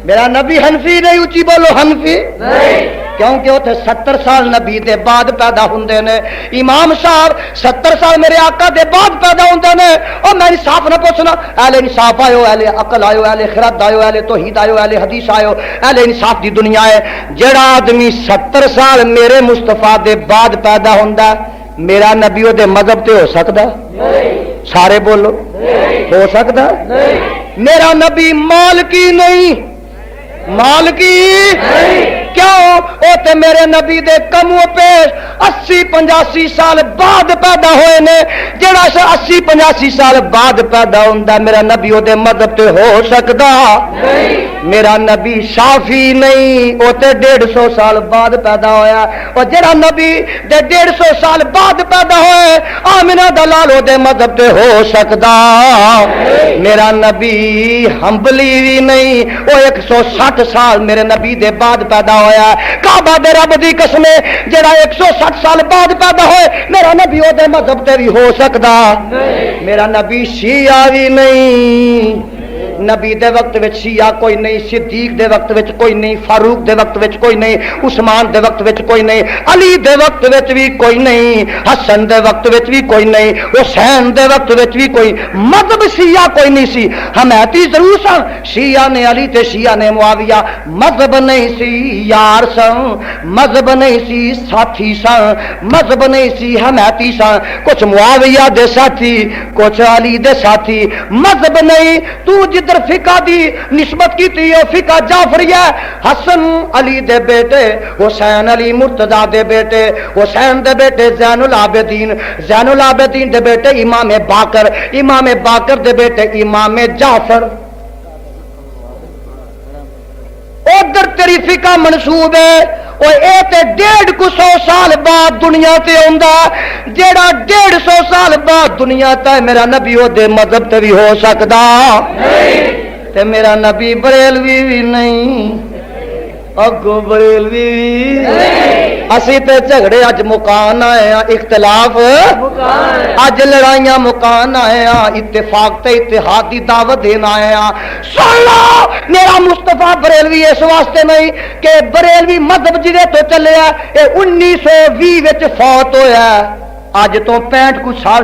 میرا نبی حنفی نہیں اچھی بولو حنفی نہیں کیونکہ اتنے 70 سال نبی دے بعد پیدا ہوندے نے امام صاحب 70 سال میرے آقا دے بعد پیدا ہوندے نے اور میں انصاف نہ پوچھنا اہل انصاف آئے اہل عقل آئے اہل خرد آئے اہل توحید آئے اہل حدیث آئے اہل انصاف دی دنیا ہے جڑا آدمی 70 سال میرے مصطفیٰ دے بعد پیدا ہوندا میرا نبی او دے مذہب تے ہو سکدا سارے بولو ہو سکدا میرا نبی مالکی نہیں مالکی کیوں او تے میرے نبی دے کمو پیش 80-85 سال بعد پیدا ہوئے نے جڑا 80-85 سال بعد پیدا ہوندا میرا نبی او دے مذہب تے ہو سکدا میرا نبی شافی نہیں او تے 150 سال بعد پیدا ہویا اور جڑا نبی دے 150 سال بعد پیدا ہوئے آمنہ دلال او دے مذہب تے ہو سکدا میرا نبی حنبلی بھی نہیں او 160 سال میرے نبی دے بعد پیدا ہویا کعبہ دے رب دی قسم جڑا 160 سال بعد پیدا ہوئے میرا نبی او دے مذہب تے بھی ہو سکدا میرا نبی شیعہ بھی نہیں نبی دے وقت وچ شیعہ کوئی نہیں صدیق دے وقت وچ کوئی نہیں فاروق دے وقت وچ کوئی نہیں عثمان دے وقت وچ کوئی نہیں علی دے وقت وچ بھی کوئی نہیں حسن دے وقت وچ بھی کوئی نہیں حسین دے وقت وچ بھی کوئی مذہب شیعہ کوئی نہیں سی حمیتی ضرور سن شیعہ نے علی تے شیعہ نے معاویہ مذہب نہیں سی یار سن مذہب نہیں سی ساتھی سن مذہب نہیں سی حمیتی سن کچھ معاویہ دے ساتھی کچھ علی دے ساتھی مذہب نہیں تو جدھر فقہ دی نسبت کی تھی فقہ جعفری ہے حسن علی دے بیٹے حسین علی مرتضیٰ دے بیٹے حسین دے بیٹے زین العابدین دے بیٹے امام باقر دے بیٹے امام جعفر ادھر تیری فقہ منسوب ہے اور اے تے 150 سال بعد دنیا تے ہوندا جیڑا 150 سال بعد دنیا تے میرا نبی او دے مذہب تے بھی ہو سکدا تے میرا نبی بریلوی بھی نہیں اگو بریلوی اسی تے جھگڑے اج مکان آئے ہیں اختلاف اج لڑائیاں مکان آئے ہیں اتفاق تے اتحاد دی دعوت دینا آئے ہیں سن لو میرا مصطفیٰ بریلوی اس واسطے نہیں کہ بریلوی مذہب جدے تو چلے ہے اے 1920 وچ فوت ہویا ہے اج تو 65 کچھ سال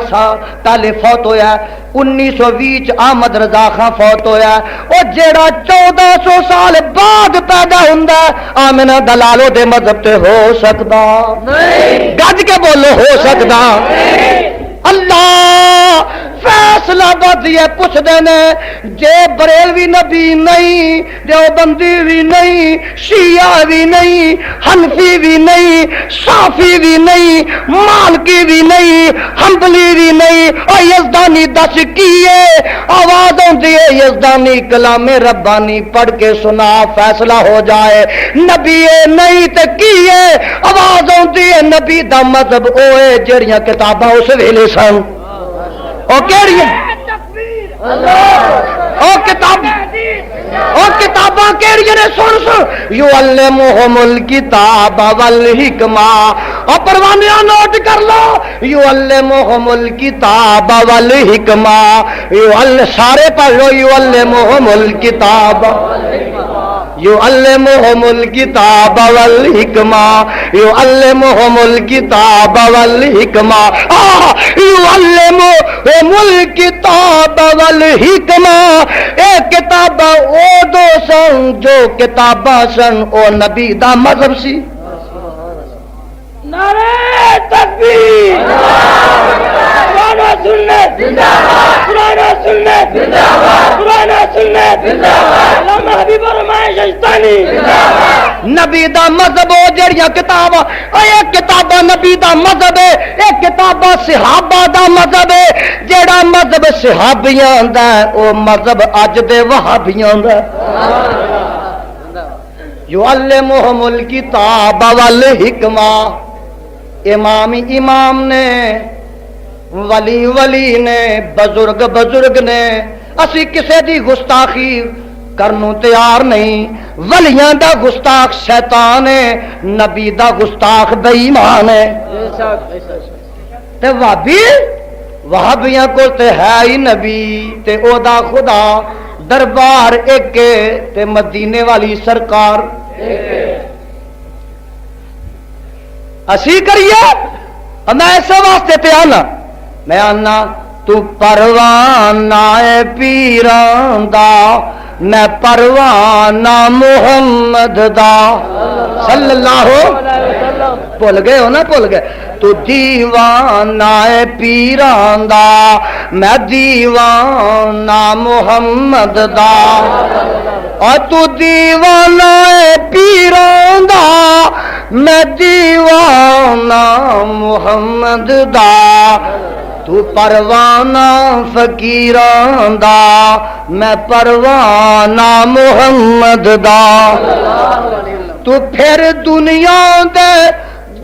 پہلے فوت ہویا 1920 احمد رضا خان فوت ہویا اور جیڑا 1400 سال بعد پیدا ہوندا آمنہ دلالو دے مذہب تے ہو سکدا گج کے بولو ہو سکدا اللہ فیصلہ بدیے پوچھ دینے جے بریلوی نبی نہیں دیوبندی بھی نہیں شیعہ بھی نہیں حنفی بھی نہیں شافی بھی نہیں مالکی بھی نہیں حنبلی بھی نہیں اور یزدانی دس کیے آواز ہوندی ہے یزدانی کلام ربانی پڑھ کے سنا فیصلہ ہو جائے نبی نہیں تے کیے آواز ہوندی ہے نبی دا مذہب اوے جڑیاں کتاباں اس ویلے سن او کیڑی او کتاباں کیڑی نے سن یعلمہم الکتاب والحکمہ اور پروانیاں نوٹ کر لو یعلمہم الکتاب والحکمہ، سارے پڑھ لو یعلمہم الکتاب، یعلمہم الکتاب والحکمہ، یعلمہم الکتاب والحکمہ، یعلمہم الکتاب والحکمہ۔ اے کتاباں او دو سن جو کتاباں سن او نبی دا مذہب سی۔ نعرہ تکبیر، قرآن و سنت زندہ باد، قرآن و سنت زندہ باد، قرآن و سنت زندہ باد، علامہ حبیب الرحمن شیطانی زندہ باد۔ نبی دا مذہب او جڑیاں کتاباں، اے کتاباں نبی دا مذہب ہے، اے کتاباں صحابہ دا مذہب ہے۔ جیڑا مذہب صحابیاں دا ہے او مذہب اج دے وہابیاں دا ہے۔ یعلمہم الکتاب والحکمہ، امام نے، ولی نے، بزرگ نے، اسی کسے دی گستاخی کرنوں تیار نہیں۔ ولیاں دا گستاخ شیطان ہے، نبی دا گستاخ بے ایمان ہے۔ تے وہابیاں کو تے ہے ہی نبی تے او دا خدا، دربار ایک تے مدینے والی سرکار اسی کریے۔ میں ایسے واسطے تے آنا، میں آنا تو پروانہ پیران دا، میں پروانہ محمد دا صلی اللہ بھول گئے ہو نا، بھول گئے۔ تو دیوانہ پیران دا، میں دیوانہ محمد دا، اور تو دیوانہ پیران دا، میں دیوانہ محمد دا، تو پروانہ فقیران دا، میں پروانہ محمد دا۔ تو پھر دنیا دے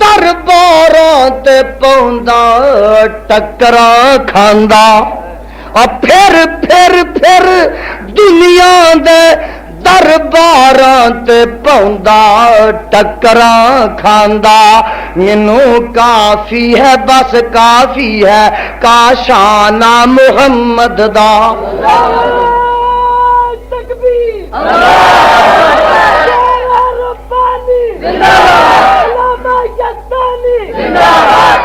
درباراں تے پوندا ٹکراں کھاندا، اور پھر دنیا دے درباراں تے پوندا ٹکراں کھاندا۔ مینوں کافی ہے بس کافی ہے کاشانہ محمد دا۔ تکبیر،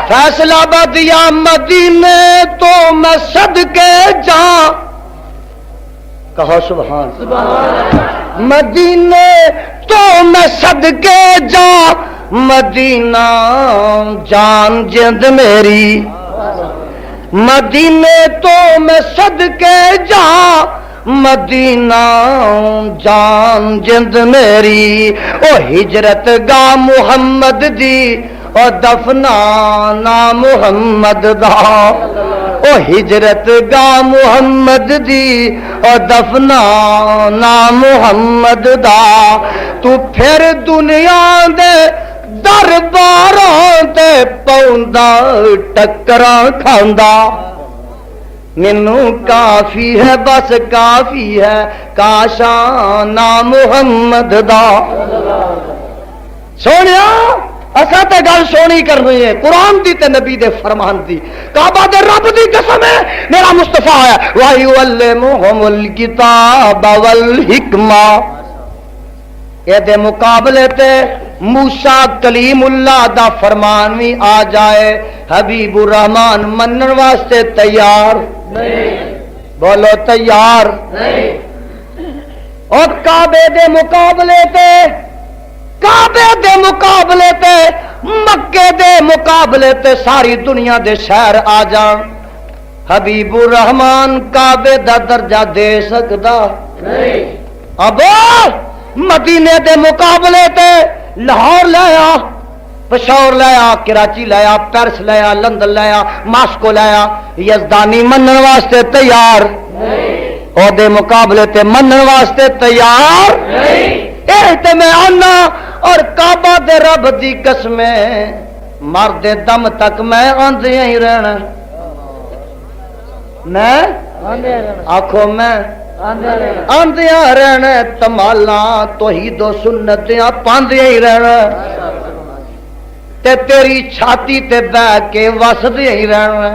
فیصلہ آباد یا مدینے تو میں صدقے جاں، کہو سبحان اللہ۔ مدینے تو میں صدقے جاں، مدینہ جان جند میری، مدینے تو میں صدقے جاں، مدینہ جان جند میری۔ او ہجرت گاہ محمد دی، او دفنانا محمد دا، او ہجرت گاہ محمد دی، او دفنانا محمد دا۔ تو پھر دنیا دے درباراں تے پوندا ٹکراں کھاندا، مینوں کافی ہے بس کافی ہے کاشانہ محمد دا۔ سونیا اساں تے گل سونی کرنی ہے، قرآن دی تے نبی دے فرمان دی، کعبہ دے رب دی قسم ہے، میرا مصطفیٰ ہے۔ وَيُعَلِّمُهُمُ الْكِتَابَ وَالْحِکْمَةَ۔ اے دے مقابلے تے موسیٰ کلیم اللہ دا فرمان بھی آ جائے، حبیب الرحمان منن واسطے تیار نہیں، بولو تیار نہیں۔ اور کعبے دے مقابلے تے، کعبے دے مقابلے تے، مکے دے مقابلے تے ساری دنیا دے شہر آ جان، حبیب الرحمان کعبے دا درجہ دے سکدا نہیں۔ اب مدینے دے مقابلے تے لاہور لایا، پشاور لایا، کراچی لایا، پیرس لایا، لندن لایا، ماسکو لایا، یزدانی منن واسطے تیار نہیں، او دے مقابلے تے منن واسطے تیار نہیں۔ اے تے میں آنا اور کعبہ دے رب دی قسمیں مرد دم تک میں آندیاں ہی رہنا، میں آکھو میں آندیاں رہنا، تمالاں توحید و سنتیاں پاندیاں ہی رہنا۔ تے تیری چھاتی تے بہ کے وسدے ہی رہنا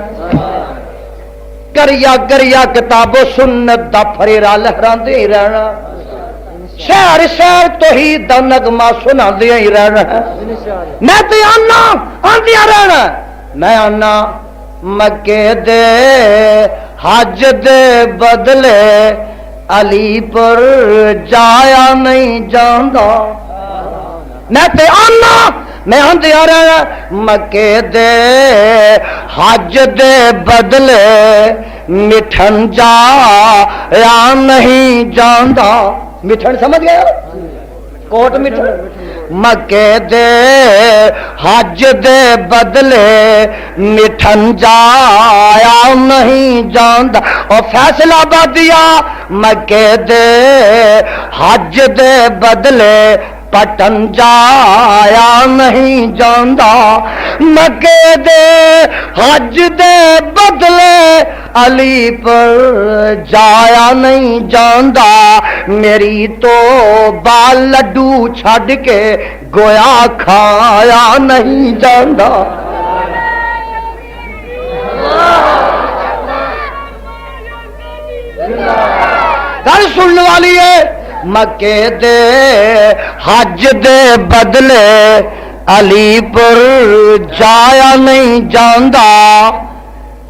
کریا کریا کتاب و سنت دا پھریرا لہراندے ہی رہنا شہر شہر توحید دا نغمہ سناندے ہی رہنا میں تے آنا آندیا رہنا میں آنا مکے دے حج دے بدلے علی پر جایا نہیں جاندا میں تے آنا میں آندیا رہنا مکے دے حج دے بدلے مٹھن جایا نہیں جاندا مٹھن سمجھ گیا کوٹ مٹھن مکے دے حج دے بدلے مٹھن جایا نہیں جاندا او فیصلہ آبادیا مکے دے حج دے بدلے پٹن جایا نہیں جاندا مکے دے حج دے بدلے علی پر جایا نہیں جاندا میری تو بال لڈو چھڈ کے گویا کھایا نہیں جاندا گل سننے والی ہے مکے دے حج دے بدلے علی پر جایا نہیں جاندا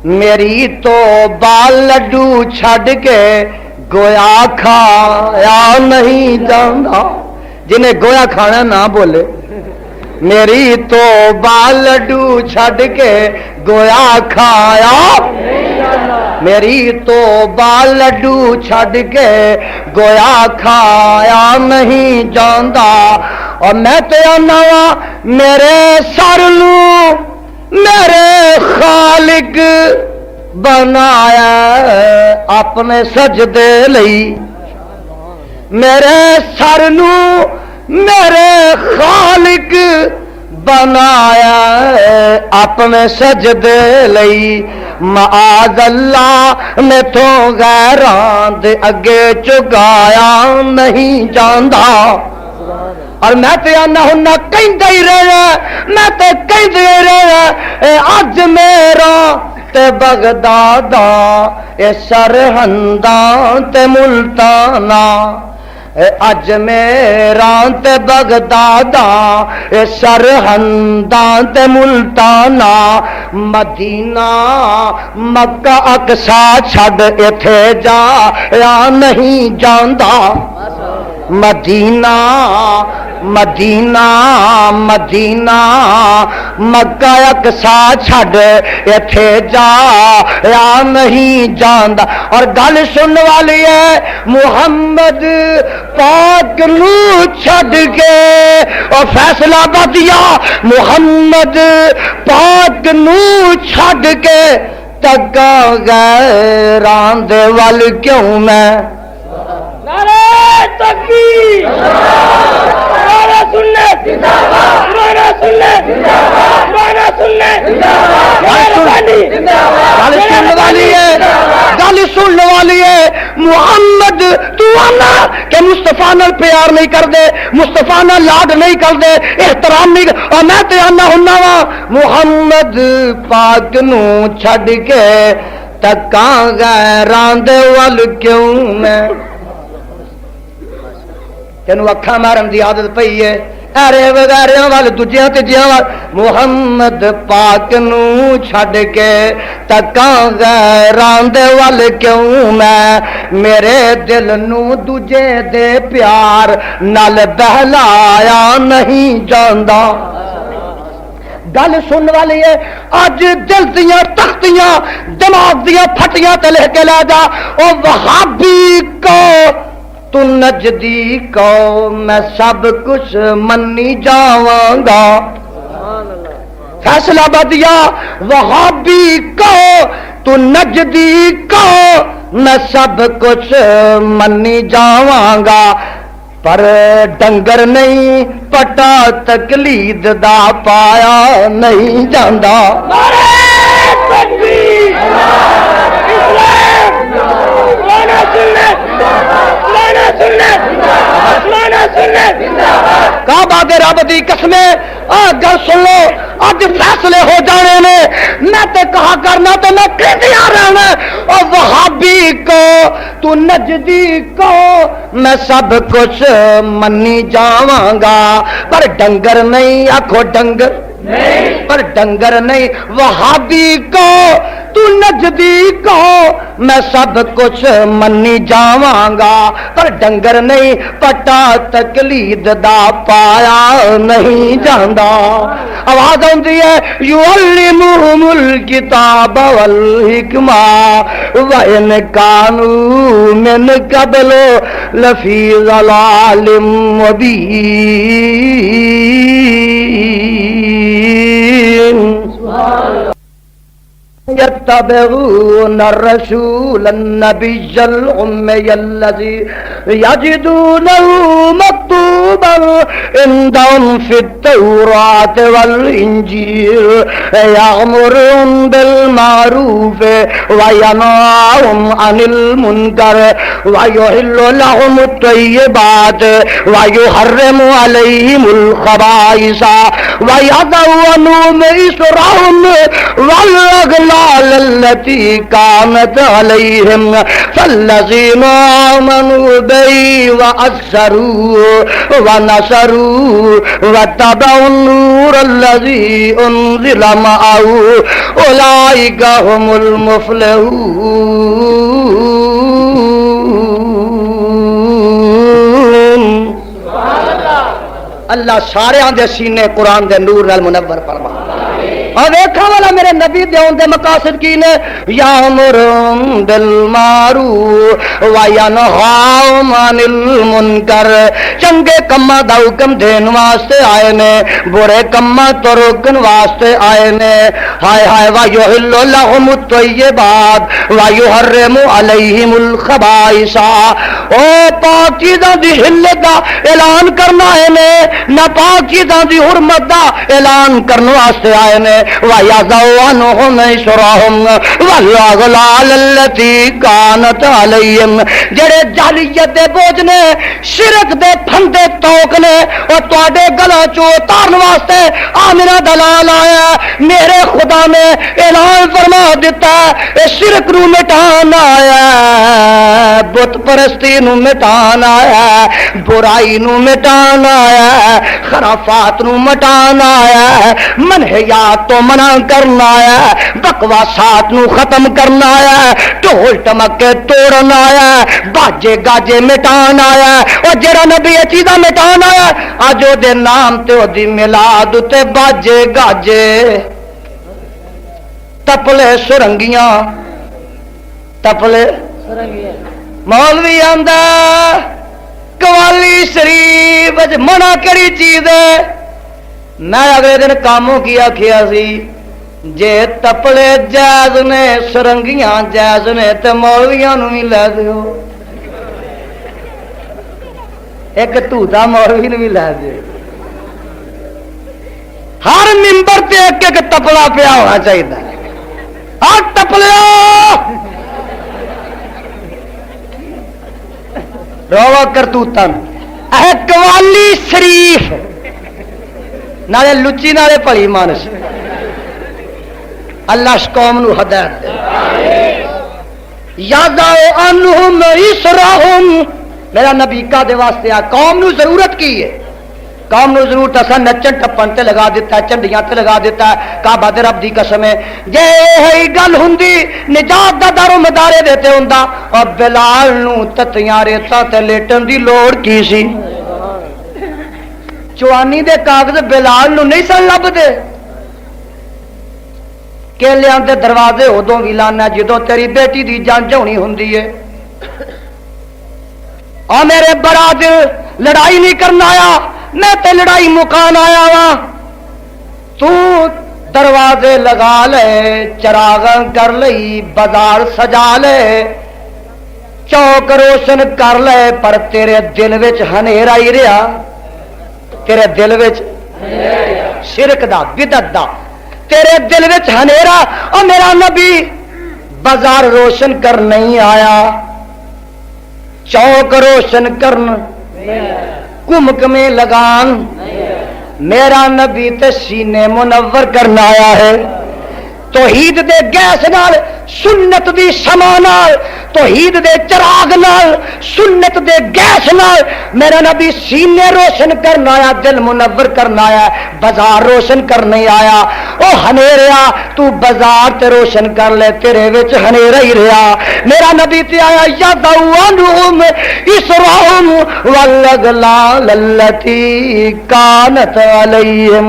میری تو بال لڈو چھڈ کے گویا کھایا نہیں جاندا جنہیں گویا کھانا نہ بولے میری تو بال لڈو چھڈ کے گویا کھایا میری تو بال لڈو چھڈ کے گویا کھایا نہیں جاندا اور میں تے آنا وا میرے سر نو میرے خالق بنایا اپنے سجدے لئی میرے سر نو میرے خالق بنایا اپنے سجدے لئی معاذ اللہ میں تو غیراں دے اگے چگایا نہیں جاندا اور میں تے آنا ہنا کہندا ہی رہنا میں تے کہندا ہی رہنا اج میرا تے بغدادا اے سرہنداں تے ملتانا اج میرا تے بغدادا اے سرہنداں تے ملتانا مدینہ مکہ اقصا چھڈ ایتھے جا یا نہیں جاندا مدینہ مدینہ مدینہ مکہ اقصا چھڈ ایتھے جا یا نہیں جاندا اور گل سن والی ہے محمد پاک نو چھڈ کے اور فیصلہ بدیا محمد پاک نو چھڈ کے تکا غیراں دے ول کیوں میں نعرہ تکبیر نعرہ سنت زندہ باد نعرہ سنت زندہ باد نعرہ سنت زندہ باد گل سننے والی ہے گل سننے والی ہے محمد تو آنا کہ مصطفیٰ نال پیار نہیں کر دے مصطفیٰ نال لاڈ نہیں کر دے احترام نہیں اور میں تے آنا ہنا وا محمد پاک نو چھڈ کے تکاں غیراں دے ول کیوں میں تینوں اکھاں مارن دی عادت پئی ہے ارے وغیرہ وال دجیاں تیجیاں وال محمد پاک نو چھڈ کے تکاں غیراں دے ول کیوں میں میرے دل نو دجے دے پیار نال بہلایا نہیں جاندا گل سن والی ہے اج دل دیاں تختیاں دماغ دیاں پھٹیاں تے لے کے لے جا او وہابی کو تو نجدی کو میں سب کچھ منی جاواں گا فیصلہ بدیا وہابی کو تو نجدی کو میں سب کچھ منی جاواں گا پر ڈنگر نہیں پٹا تقلید دا پایا نہیں جاندا نعرہ تکبیر اسلام نعرہ سنت نعرہ سنت نعرہ سنت کعبہ دے رب دی قسمیں گل سن لو اج فیصلے ہو جانے نے میں تے کہا کرنا تو میں کہندیا رہنا او وہابی کو تو نجدی کو میں سب کچھ منی جاواں گا پر ڈنگر نہیں آکھو ڈنگر پر ڈنگر نہیں وہابی کو تو نجدی کو میں سب کچھ منی جاواں گا پر ڈنگر نہیں پٹا تقلید دا پایا نہیں جاندا آواز آندی ہے یعلمہم الکتاب والحکمہ وَإِنْ كَانُوا مِنْ قَبْلُ لَفِي ضَلَالٍ مُبِينٍ يتبعون الرسول النبي الأمي الذي يجدونه مكتوبا عندهم في التوراة والإنجيل يأمرهم بالمعروف وينهاهم عن المنكر ويحل لهم الطيبات ويحرم عليهم الخبائث ويضع عنهم إصرهم والأغلال التي كانت عليهم فالذين آمنوا به وأزروا ونصروا واتبعوا النور الذي أنزل معه أولئك هم المفلحون. اللہ سارے دے سینے قرآن دے نور نال منور فرما. اور دیکھا والا میرے نبی دے اون دے مقاصد کی نے یامرون بالمعروف وینہاہم عن المنکر چنگے کماں دا حکم دین واسطے آئے نے برے کماں تو روکن واسطے آئے نے ہائے ہائے ویحل لہم الطیبات ویحرم علیہم الخبائث او پاک چیزاں دی حلت دا اعلان کرنا ہے نے نہ پاک چیزاں دی حرمت دا اعلان کرنے واسطے آئے نے وَيَضَعُ عَنْهُمْ إِصْرَهُمْ وَالْأَغْلَالَ الَّتِي كَانَتْ عَلَيْهِمْ جڑے جاہلیت دے بوجھ نے شرک دے پھندے توک نے اور تواڈے گلاں چوں اتارن واسطے آمنا دلال آیا میرے خدا نے اعلان فرما دیتا اے شرک نو مٹان آیا بت پرستی نو مٹان آیا برائی نو مٹان آیا خرافات نو مٹان آیا منہیات تو منع کرنا آیا بکواسات نو ختم کرنا آیا ڈھول ٹمکے توڑنا آیا باجے گاجے مٹان آیا اور جڑا نبی یہ چیزاں مٹان آیا اج او دے نام تے او دی میلاد تے باجے گاجے تپلے سرنگیاں تپلے مولوی آندا قوالی شریف منع کری چیز ہے. میں اگلے دن کاموں کیا کیا سی جے تپلے جائز نے سرنگیاں جائز نے تے مولویاں نو بھی لے دیو ایک توتا مولوی نو بھی لے دیو ہر ممبر تے ایک ایک تپلا پیا ہونا چاہیے ہر تپلیا روہ کرتوتا قوالی شریف نالے لچی نالے پڑی مانس اللہ اس قوم نو ہدایت دے یاداؤ انہم اسرہم میرا نبی کا دے واسطے قوم نو ضرورت کی ہے قوم نو ضرورت اسا نچن ٹپن تے لگا دیتا ہے چنڈیاں تے لگا دیتا ہے کعبہ دے رب دی قسم ہے جے ہے گل ہوندی نجات دا دار و مدارے دیتے ہوندا اور بلال نو تتیاں ریتاں تے لیٹن دی لوڑ کی سی چوانی دے کاغذ بلال نو نہیں سن لب دے کیلیاں دے دروازے ادوں بھی لانا جدوں تیری بیٹی دی جان جونی ہوندی ہے آ میرے برادر لڑائی نہیں کرنا آیا میں تے لڑائی مکان آیا وا تو دروازے لگا لے چراغ کر لئی بازار سجا لے چوک روشن کر لے پر تیرے دل وچ ہنیرا ہی رہا تیرے دل وچ شرک دا بدعت دا تیرے دل وچ ہنیرا اور میرا نبی بازار روشن کر نہیں آیا چوک روشن کرن کمک میں لگان میرا نبی تے سینے منور کرنا آیا ہے توحید دے گیس نال سنت دی شمع نال توحید دے چراغ نال سنت دے گیس نال میرا نبی سینے روشن کرنا آیا دل منور کرنا آیا بازار روشن کرنے آیا او ہنیریا تو بازار تے روشن کر لے تیرے وچ ہنیرا ہی رہیا میرا نبی تے آیا یدعونہم اسرہم والاغلال التی کانت علیہم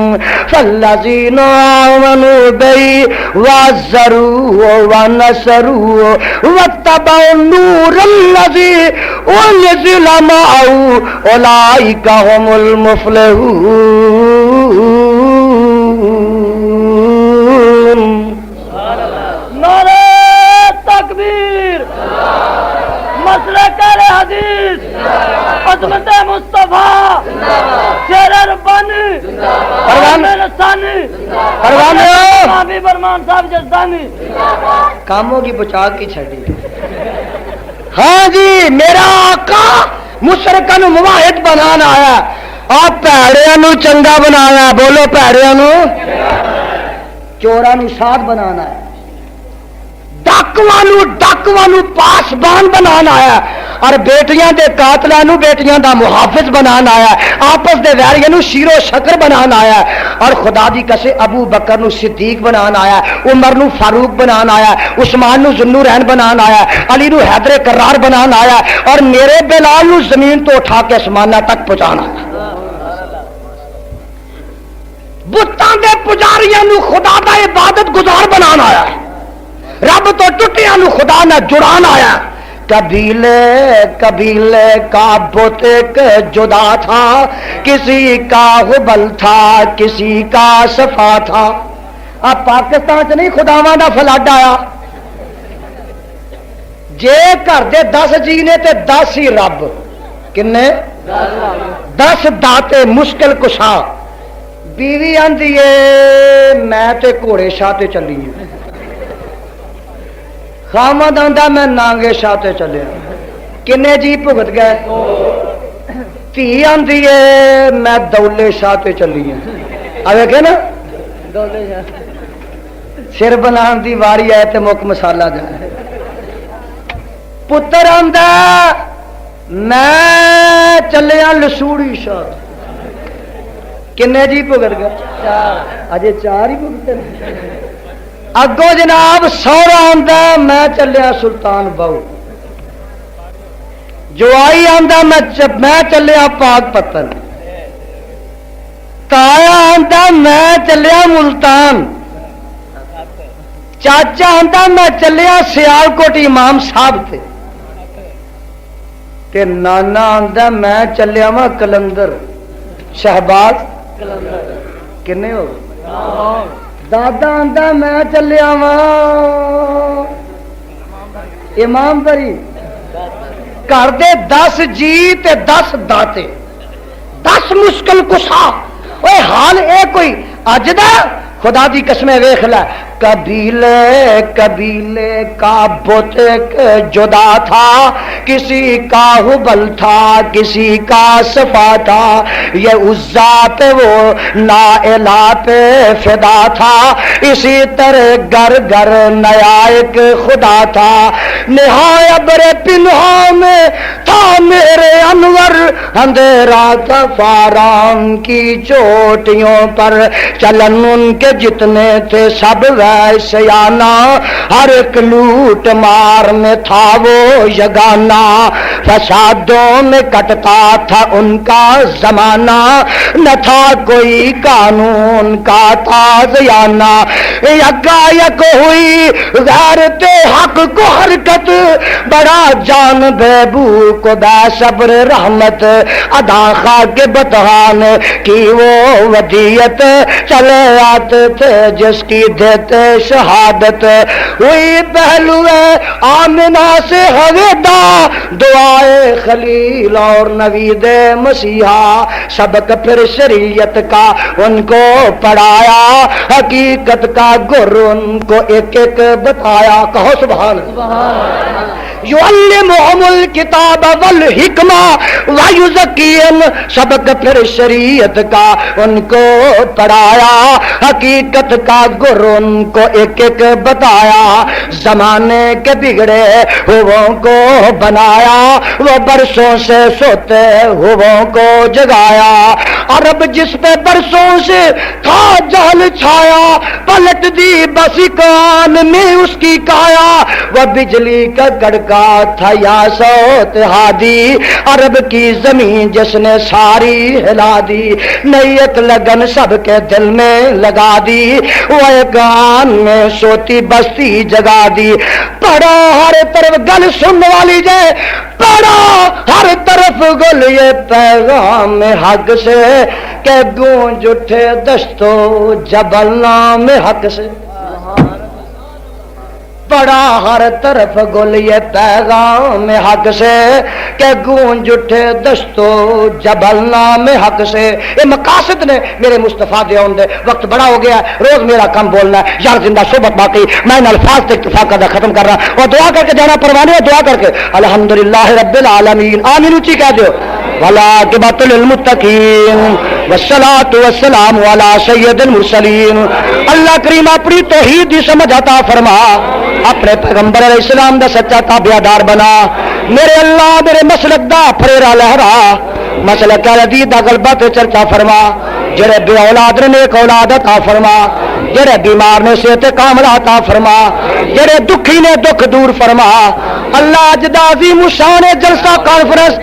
فالذین آمنوا بی وعزروا ونصروا واتبعوا النور الذي انزل معه اولئک هم المفلحون نعرہ تکبیر مسلک حدیث عظمت مصطفیٰ شیر ربانی پروانہ رسانی پروانہ برمان صاحب جزدانی کاموں کی بچا کی چھڑی ہاں جی میرا آقا مشرکاں نو موحد بنانا آیا آپ پیڑیاں نو چنگا بنانا بولو پیڑیاں نو چوراں نو ساتھ بنانا ہے ڈاکواں نو پاسبان بنانا آیا اور بیٹیاں دے قاتلاں نو بیٹیاں دا محافظ بنانا آیا آپس دے ویریاں نو شیر و شکر بنانا آیا اور خدا دی قسم ابو بکر نو صدیق بنانا آیا عمر نو فاروق بنانا آیا عثمان نو ذوالنورین بنانا آیا علی نو حیدر کرار بنانا آیا اور میرے بلال نو زمین تو اٹھا کے آسمانہ تک پہنچانا آیا بتاں دے پجاریاں نو خدا دا عبادت گزار بنانا آیا رب تو ٹوٹیاں نو خدا نہ جڑانا آیا قبیلے کا بت ایک جدا تھا کسی کا حبل تھا کسی کا صفا تھا اب پاکستان چ نہیں خداواں دا فلڈ آیا جے گھر دے 10 جی نے تے 10 ہی رب کنے 10 داتے مشکل کشا بیوی آندی ہے میں تے گھوڑے شاہ تے چلی ہوں خامد آندا میں نانگے شاہ تے چلے کنے جی بھگت گئے تھی آندی ہے میں دولے شاہ تے چلی ہوں آگے کہ نا سر بنان دی واری آئے تے مک مسالہ جائے پتر آندا میں چلیا لسوڑی شاہ کنے جی بھگت گئے اجے 4 ہی بھگتے اگو جناب سورا آندا میں چلیا سلطان بہو جوائی آندا میں چلیا پاک پتن تایا آندا میں چلیا ملتان چاچا آندا میں چلیا سیالکوٹ امام صاحب تے نانا آندا میں چلیا وا کلندر شہباز کنے ہو دادا آندا میں چلیا وا امام بری گھر دے 10 جی تے 10 داتے 10 مشکل کشا اوے حال اے کوئی اج دا خدا دی قسم ویکھ لے قبیلے کا بت ایک جدا تھا کسی کا حبل تھا کسی کا صفا تھا یہ عزا پہ وہ لا الہ پہ فدا تھا اسی طرح گھر نیا ایک خدا تھا نہایا برے پنہا میں تھا میرے انور اندھیرا تھا فارام کی چوٹیوں پر چلن ان کے جتنے تھے سب ویسیانا ہر ایک لوٹ مار میں تھا وہ یگانا فسادوں میں کٹتا تھا ان کا زمانہ نہ تھا کوئی قانون کا تازیانہ یکا یک ہوئی غیرت حق کو حرکت بڑا جان بے بو کو بے صبر رحمت ادا خاک بتہان کی وہ ودیت چلے آتے تھے جس کی دیتے شہادت ہوئی پہلو آمنہ سے حویدہ دعائے خلیل اور نوید مسیحا سبق پھر شریعت کا ان کو پڑھایا حقیقت کا گر ان کو ایک ایک بتایا کہو سبحان اللہ یعلمہم الکتاب والحکمہ ویزکیہم، سبق پھر شریعت کا ان کو پڑھایا، حقیقت کا گر ان کو ایک ایک بتایا، زمانے کے بگڑے ہوں کو بنایا، وہ برسوں سے سوتے ہوں کو جگایا، عرب جس پہ برسوں سے تھا جہل چھایا، پلٹ دی بس کان میں اس کی کایا، وہ بجلی کا کڑکا تھا یا سوت ہادی، عرب کی زمین جس نے ساری ہلا دی، نئی ایک لگن سب کے دل میں لگا دی، وہ ایک آن میں سوتی بستی جگا دی، پڑھا ہر طرف گل سن والی جائے، پڑھا ہر طرف گل یہ پیغام حق سے، کہ گونج اٹھے دشتو جبل نام حق سے، پڑا ہر طرف گل یہ پیغام حق سے، کہ گونج اٹھے دشتو جبل نام حق سے۔ یہ مقاصد نے میرے مصطفیٰ دے آن دے، وقت بڑا ہو گیا ہے، روز میرا کم بولنا ہے، یار زندہ صحبت باقی، میں ان الفاظ سے اکتفا کر ختم کر رہا اور دعا کر کے جانا پروانے ہے، دعا کر کے الحمدللہ رب العالمین، آمین اونچی کہہ دو، والعاقبۃ للمتقین والصلاۃ والسلام علی سید المرسلین۔ اللہ کریم اپنی توحید دی سمجھ عطا فرما، اپنے پیغمبر علیہ السلام دا سچا تابعدار بنا، میرے اللہ میرے مسلک دا پھریرا لہرا، مسلک حدیث دا غلبہ تے چرچا فرما، جڑے بے اولاد نے نیک اولاد عطا فرما، جڑے بیمار نے صحت کاملہ عطا فرما، جڑے دکھی نے دکھ دور فرما، اللہ اج دا عظیم الشان جلسہ کانفرنس،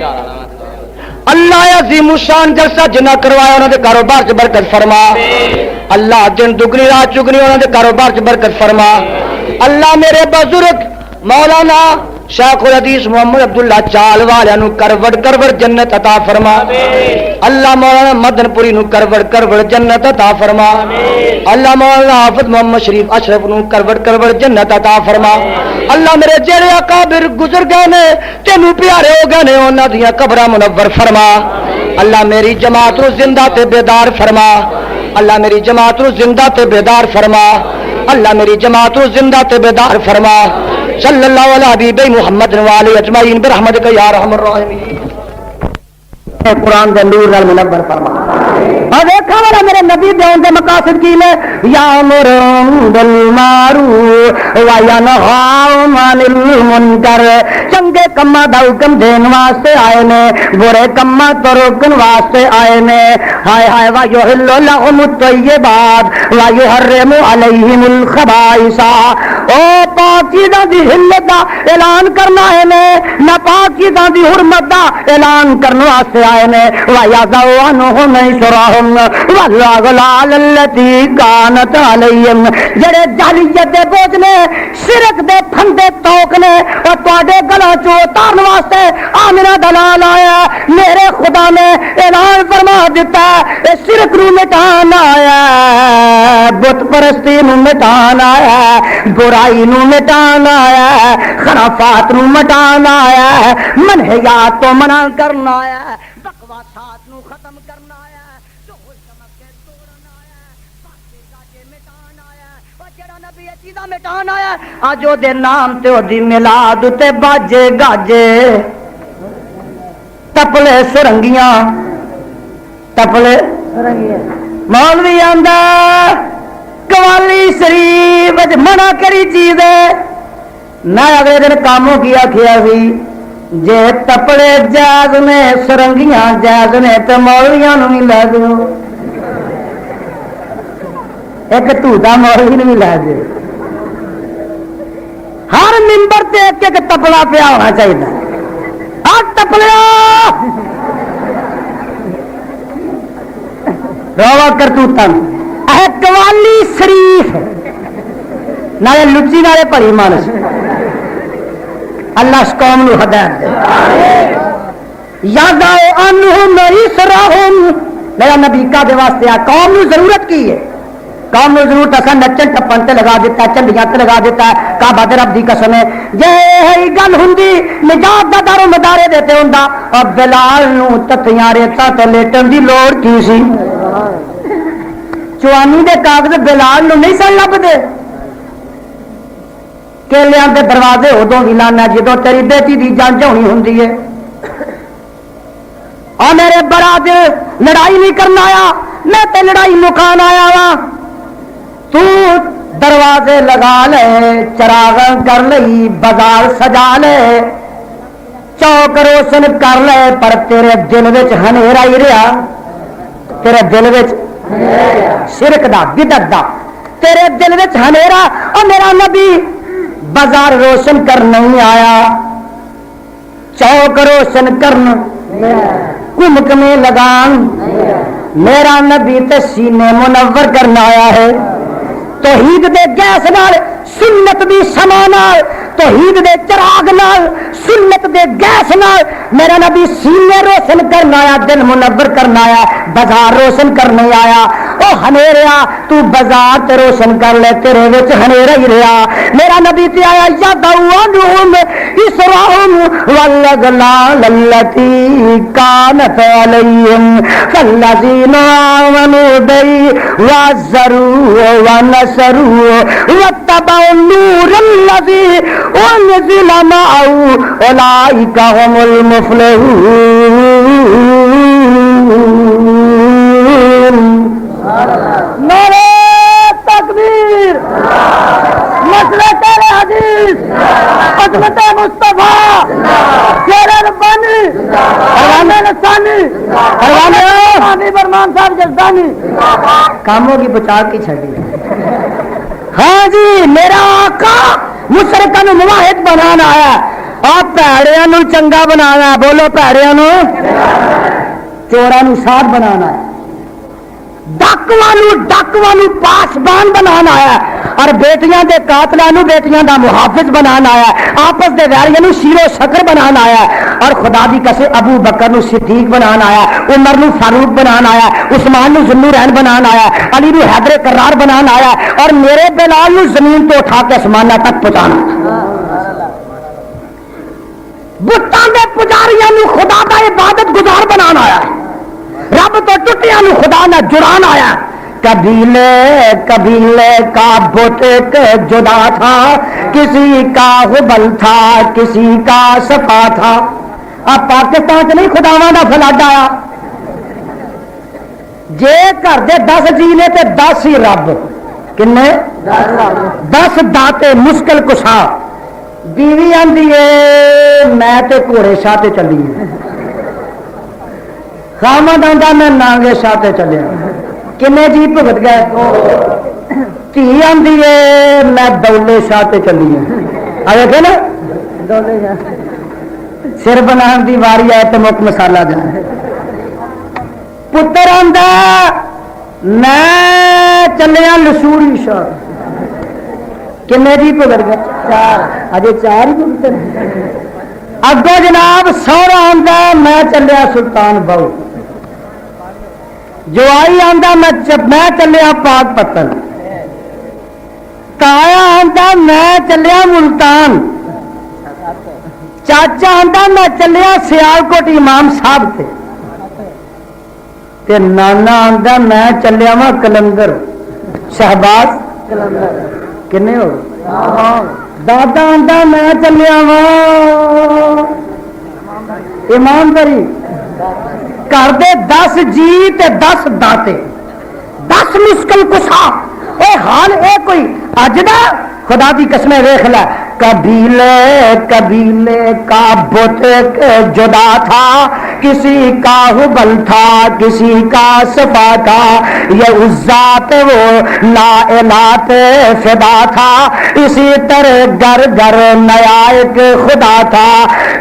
اللہ عظیم الشان جلسہ جنہ کروایا انہوں نے کاروبار چ برکت فرما، اللہ دن دگنی رات چگنی انہوں نے کاروبار چ برکت فرما، اللہ میرے بزرگ مولانا شیخ الحدیث محمد عبداللہ چال والے نو کروڑ کروڑ جنت عطا فرما، اللہ مولانا مدن پوری نو کروڑ کروڑ جنت عطا فرما، اللہ مولانا حافظ محمد شریف اشرف نو کروڑ کروڑ جنت عطا فرما، اللہ میرے جڑے اکابر گزر گئے نے تینوں پیارے ہو گئے نے انہاں دیاں قبراں منور فرما، اللہ میری جماعت نو زندہ تے بیدار فرما، اللہ میری جماعت نو زندہ تے بیدار فرما، اللہ میری جماعت نو زندہ تے بیدار فرما، صلی اللہ علیہ حبیب محمد وآلہ اجمعین برحمتک یا ارحم الراحمین۔ قرآن دے نور نال منور فرما، اور دیکھا والا میرے نبی دے ان دے مقاصد کی نے، یامر بالمعروف و ینہا عن المنکر، چنگے کماں دا حکم دین واسطے آئے نے، برے کماں تو روکن واسطے آئے نے، ہائے ہائے ویحل لہم الطیبات ویحرم علیہم الخبائث، او پاک چیزاں دی حلت دا اعلان کرنا ہے نے، ناپاک چیزاں دی حرمت دا اعلان کرنے واسطے آئے نے، وَيَضَعُ عَنْهُمْ إِصْرَهُمْ وَالْأَغْلَالَ الَّتِي كَانَتْ عَلَيْهِمْ، جڑے جاہلیت دے بوجھ نے، شرک دے پھندے توک نے، اور تواڈے گلاں چوں اتارن واسطے آمنہ دلال آیا، میرے خدا نے اعلان فرما دیتا اے شرک نو مٹانا آیا، بت پرستی نو مٹانا آیا، برائی نو مٹانا آیا، خرافات نو مٹانا آیا، منہیات تو منع کرنا آیا، بکواسات نو ختم کرنا آیا، ڈول چمکے توڑنا آیا، باقی گاجے مٹانا آیا، اور جڑا نبی چیزاں مٹانا آیا، اج او دے نام تے او دی میلاد تے باجے گاجے تپلے سرنگیاں، تپلے مولوی آندا قوالی شریف منع کری چیز ہے، میں اگلے دن کاموں کیا کیا سی، جے تپڑے جائز نے سرنگیاں جائز نے تو مولویاں نو بھی لے دو، ایک ٹوٹا مولوی نو بھی لے دو، ہر ممبر تے ایک ایک تپڑا پیا ہونا چاہیے، آ تپڑیا روا کرتوتاں قوالی شریف نالے لچی نالے پڑی مانس، اللہ اس قوم نو ہدایت دے، یادا انہم اسرہم، میرا نبی کا دے واسطے آ، قوم نو ضرورت کی ہے، قوم نو ضرورت اصل نچن ٹپن تے لگا دیتا ہے، چنڈیاں تے لگا دیتا ہے، کعبہ دے رب دی قسم ہے، جے ہے گل ہوندی نجات دا دار و مدارے دیتے ہوندا، اور بلال نو تتیاں ریتاں تے لیٹن دی لوڑ کی سی، چوانی دے کاغذ بلال نو نہیں سن لب دے، کیلیاں دے دروازے ادوں ہی لانا جدوں تیری بیٹی دی جان ہونی ہوندی ہے. اور میرے بڑا دل لڑائی نہیں کرنا آیا، میں تے لڑائی مکان آیا وا. تو دروازے لگا لے، چراغ کر لئی، بازار سجا لے، چوک روشن کر لے، پر تیرے دل وچ ہنیرا ہی رہا. تیرے دل وچ شرک دا بدعت دا تیرے دل وچ ہنیرا. اور میرا نبی بازار روشن کر نہیں آیا، چوک روشن کرن کمک میں لگان. میرا نبی تے سینے منور کرنا آیا ہے. توحید دے گیس نال، سنت دی سما نال، توحید دے چراغ نال، سنت دے گیس نال میرا نبی سینے روشن کرنا آیا، دل منور کرنا آیا، بازار روشن کرنے آیا. او ہنیریا تو بازار تے روشن کر لے، تیرے وچ ہنیرا ہی رہا. میرا نبی تے آیا یادعوہم اسرہم والاغلال التی کانت علیہم فالذین آمنوا بی وعزروا ونصروا واتبعوا النور الذی انزل معه اولئک هم المفلحون. نعرہ تکبیر، مسلک حدیث، عظمت مصطفیٰ، شیر ربانی، پروانہ نسانی، پروانہ برمان صاحب جزدانی. کاموں کی بچا کی چھڑی. ہاں جی، میرا آقا مشرکاں نوں موحد بنانا آیا اور پیڑیاں نوں چنگا بنانا ہے. بولو پیڑیاں نوں، چوراں نوں ساتھ بنانا ہے، ڈاکواں نوں پاسبان بنانا آیا اور بیٹیاں دے قاتلاں نوں بیٹیاں دا محافظ بنانا آیا، آپس دے ویریاں نوں شیر و شکر بنانا آیا. اور خدا دی قسم ابو بکر نوں صدیق بنانا آیا، عمر نوں فاروق بنانا آیا، عثمان نوں ذوالنورین بنانا آیا، علی نوں حیدر کرار بنانا آیا، اور میرے بلال نوں زمین تو اٹھا کے آسماناں تک پہنچانا. بتاں دے پجاریاں نوں خدا دا عبادت گزار بنانا آیا، رب تو ٹوٹیاں نوں خدا نہ جڑانا آیا. قبیلے کا بت ایک جدا تھا، کسی کا حبل تھا، کسی کا صفا تھا. اب پاکستان چ نہیں خداواں دا فلڈ آیا. جے گھر دے 10 جی نے تے 10 ہی رب. کنے 10 داتے مشکل کشا. بیوی آندی ہے میں تے گھوڑے شاہ تے چلی، خامد آندا میں نانگے شاہ تے چلیا. کنے جی بھگت گئے. دھی آندی ہے میں دولے شاہ تے چلی ہوں. آ دیکھے نا دولے شاہ سر بنان دی واری آئے تو مک مسالہ جائے. پتر آندا میں چلیا لسوڑی شاہ. کنے جی بھگت گئے؟ 4. اجے 4 ہی بھگتے. اگو جناب سوہرا آندا میں چلیا سلطان بہو. جوائی آندا میں چلیا پاک پتن. تایا آندا میں چلیا ملتان. چاچا آندا میں چلیا سیالکوٹ امام صاحب تے نانا آندا میں چلیا وا کلندر شہباز. کنے ہو؟ دادا آندا میں چلیا وا ایمانداری. کر دے 10 جی تے 10 داتے، 10 مشکل کشا. اے حال اے کوئی اج دا خدا دی قسمیں ویکھ لے. قبیلے کا بت جدا تھا، کسی کا حبل تھا، کسی کا صفا تھا. یہ عزات وہ نائلات فدا تھا، اسی طرح گھر گھر نیا ایک خدا تھا.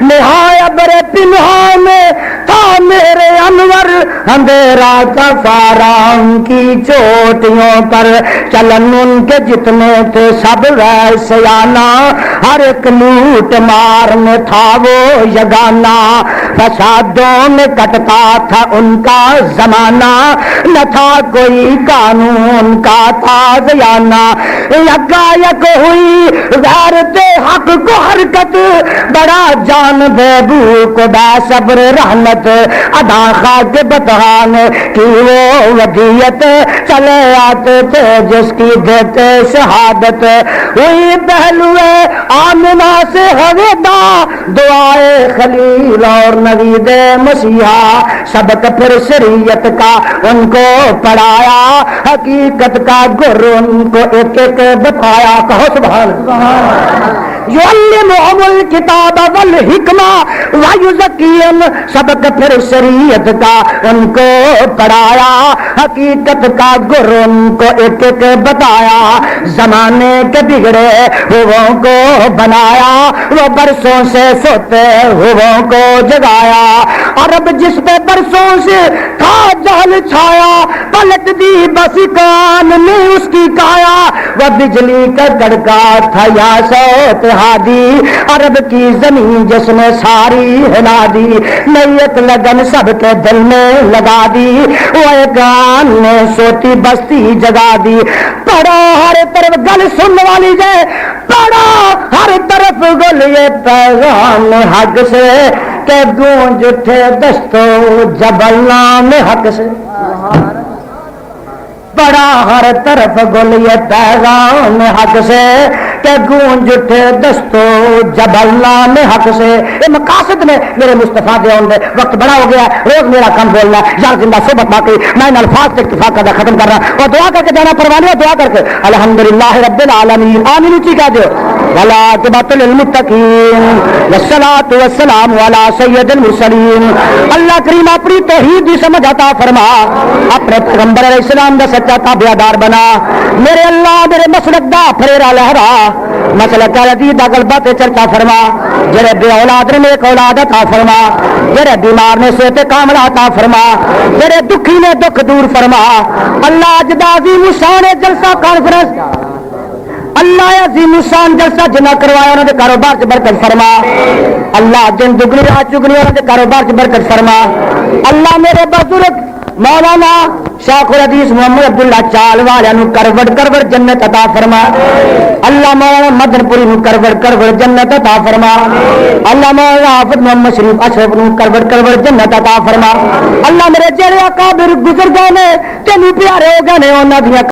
نہایت برے پنہا میں تھا میرے انور، اندھیرا کا فارام کی چوٹیوں پر چلن ان کے جتنے تھے سب ویسیانا. ہر ایک لوٹ مار میں تھا وہ یگانا، فسادوں میں کٹتا تھا ان کا زمانہ، نہ تھا کوئی قانون کا تازیانہ. یکا یک ہوئی غیرت حق کو ہر حقیقت بڑا جان بے بو کو با صبر رحمت ادا خاک بتہان کی وہ ودیت چلے آتے تھے جس کی دیتے شہادت ہوئی پہلو آمنہ سے حویدہ دعائے خلیل اور نوید مسیحا سبق پھر شریعت کا ان کو پڑھایا حقیقت کا گر ان کو ایک ایک بتایا کہو سبحان اللہ یعلمہم الکتاب والحکمہ ویزکیہم سبق پھر شریعت کا ان کو پڑھایا حقیقت کا گر ان کو ایک ایک بتایا زمانے کے بگڑے ہووں کو بنایا وہ برسوں سے سوتے ہووں کو جگایا عرب جس پہ برسوں سے تھا جہل چھایا پلٹ دی بس کان میں اس کی کایا وہ بجلی کا کڑکا تھا یا سوت ہادی عرب کی زمین جس نے ساری ہلا دی نیت لگن سب کے دل میں لگا دی وہ ایک آن نے سوتی بستی جگا دی پڑھو ہر طرف گل سن والی جائے پڑھو ہر طرف گل یہ پیغام حق سے کہ گونج اٹھے دستو جبل نام حق سے بڑا ہر طرف گل یہ پیغام حق سے کہ گونج اٹھے دستو جبل نام حق سے یہ مقاصد میں میرے مصطفیٰ دے ہوندے وقت بڑا ہو گیا روز میرا کام بولنا یار زندہ صحبت باقی میں ان الفاظ سے اتفاق کا ختم کر رہا اور دعا کر کے جانا پروانی دعا کر کے الحمدللہ رب العالمین آمین اچھی کہہ دیو والعاقبۃ للمتقین والصلاۃ والسلام علی سید المرسلین اللہ کریم اپنی توحید کی سمجھ عطا فرما اپنے پیغمبر علیہ السلام کا سچا تابعدار بنا میرے اللہ میرے مسلک دا پھریرا لہرا مسلک عزیز دا غلبہ تے چرچا فرما جڑے بے اولاد نے ایک اولاد عطا فرما جڑے بیمار نے صحت کاملہ عطا فرما جڑے دکھی نے دکھ دور فرما اللہ اج دا عظیم الشان جلسہ کانفرنس اللہ عظیم الشان جلسہ جنہ کروایا انہوں نے کاروبار سے برکت فرما اللہ جن دگنی رات چگنی انہوں نے کاروبار سے برکت فرما اللہ میرے بزرگ مولانا شیخ الحدیث محمد عبداللہ چال والوں کروڑ جنت عطا فرما اللہ مولانا مدن پوری نو کروڑ جنت عطا فرما اللہ مولانا حافظ محمد شریف اشرف نو کروڑ جنت عطا فرما اللہ میرے جڑے اکابر گزر گئے نے تینوں پیارے ہو گئے نے انہاں دیاں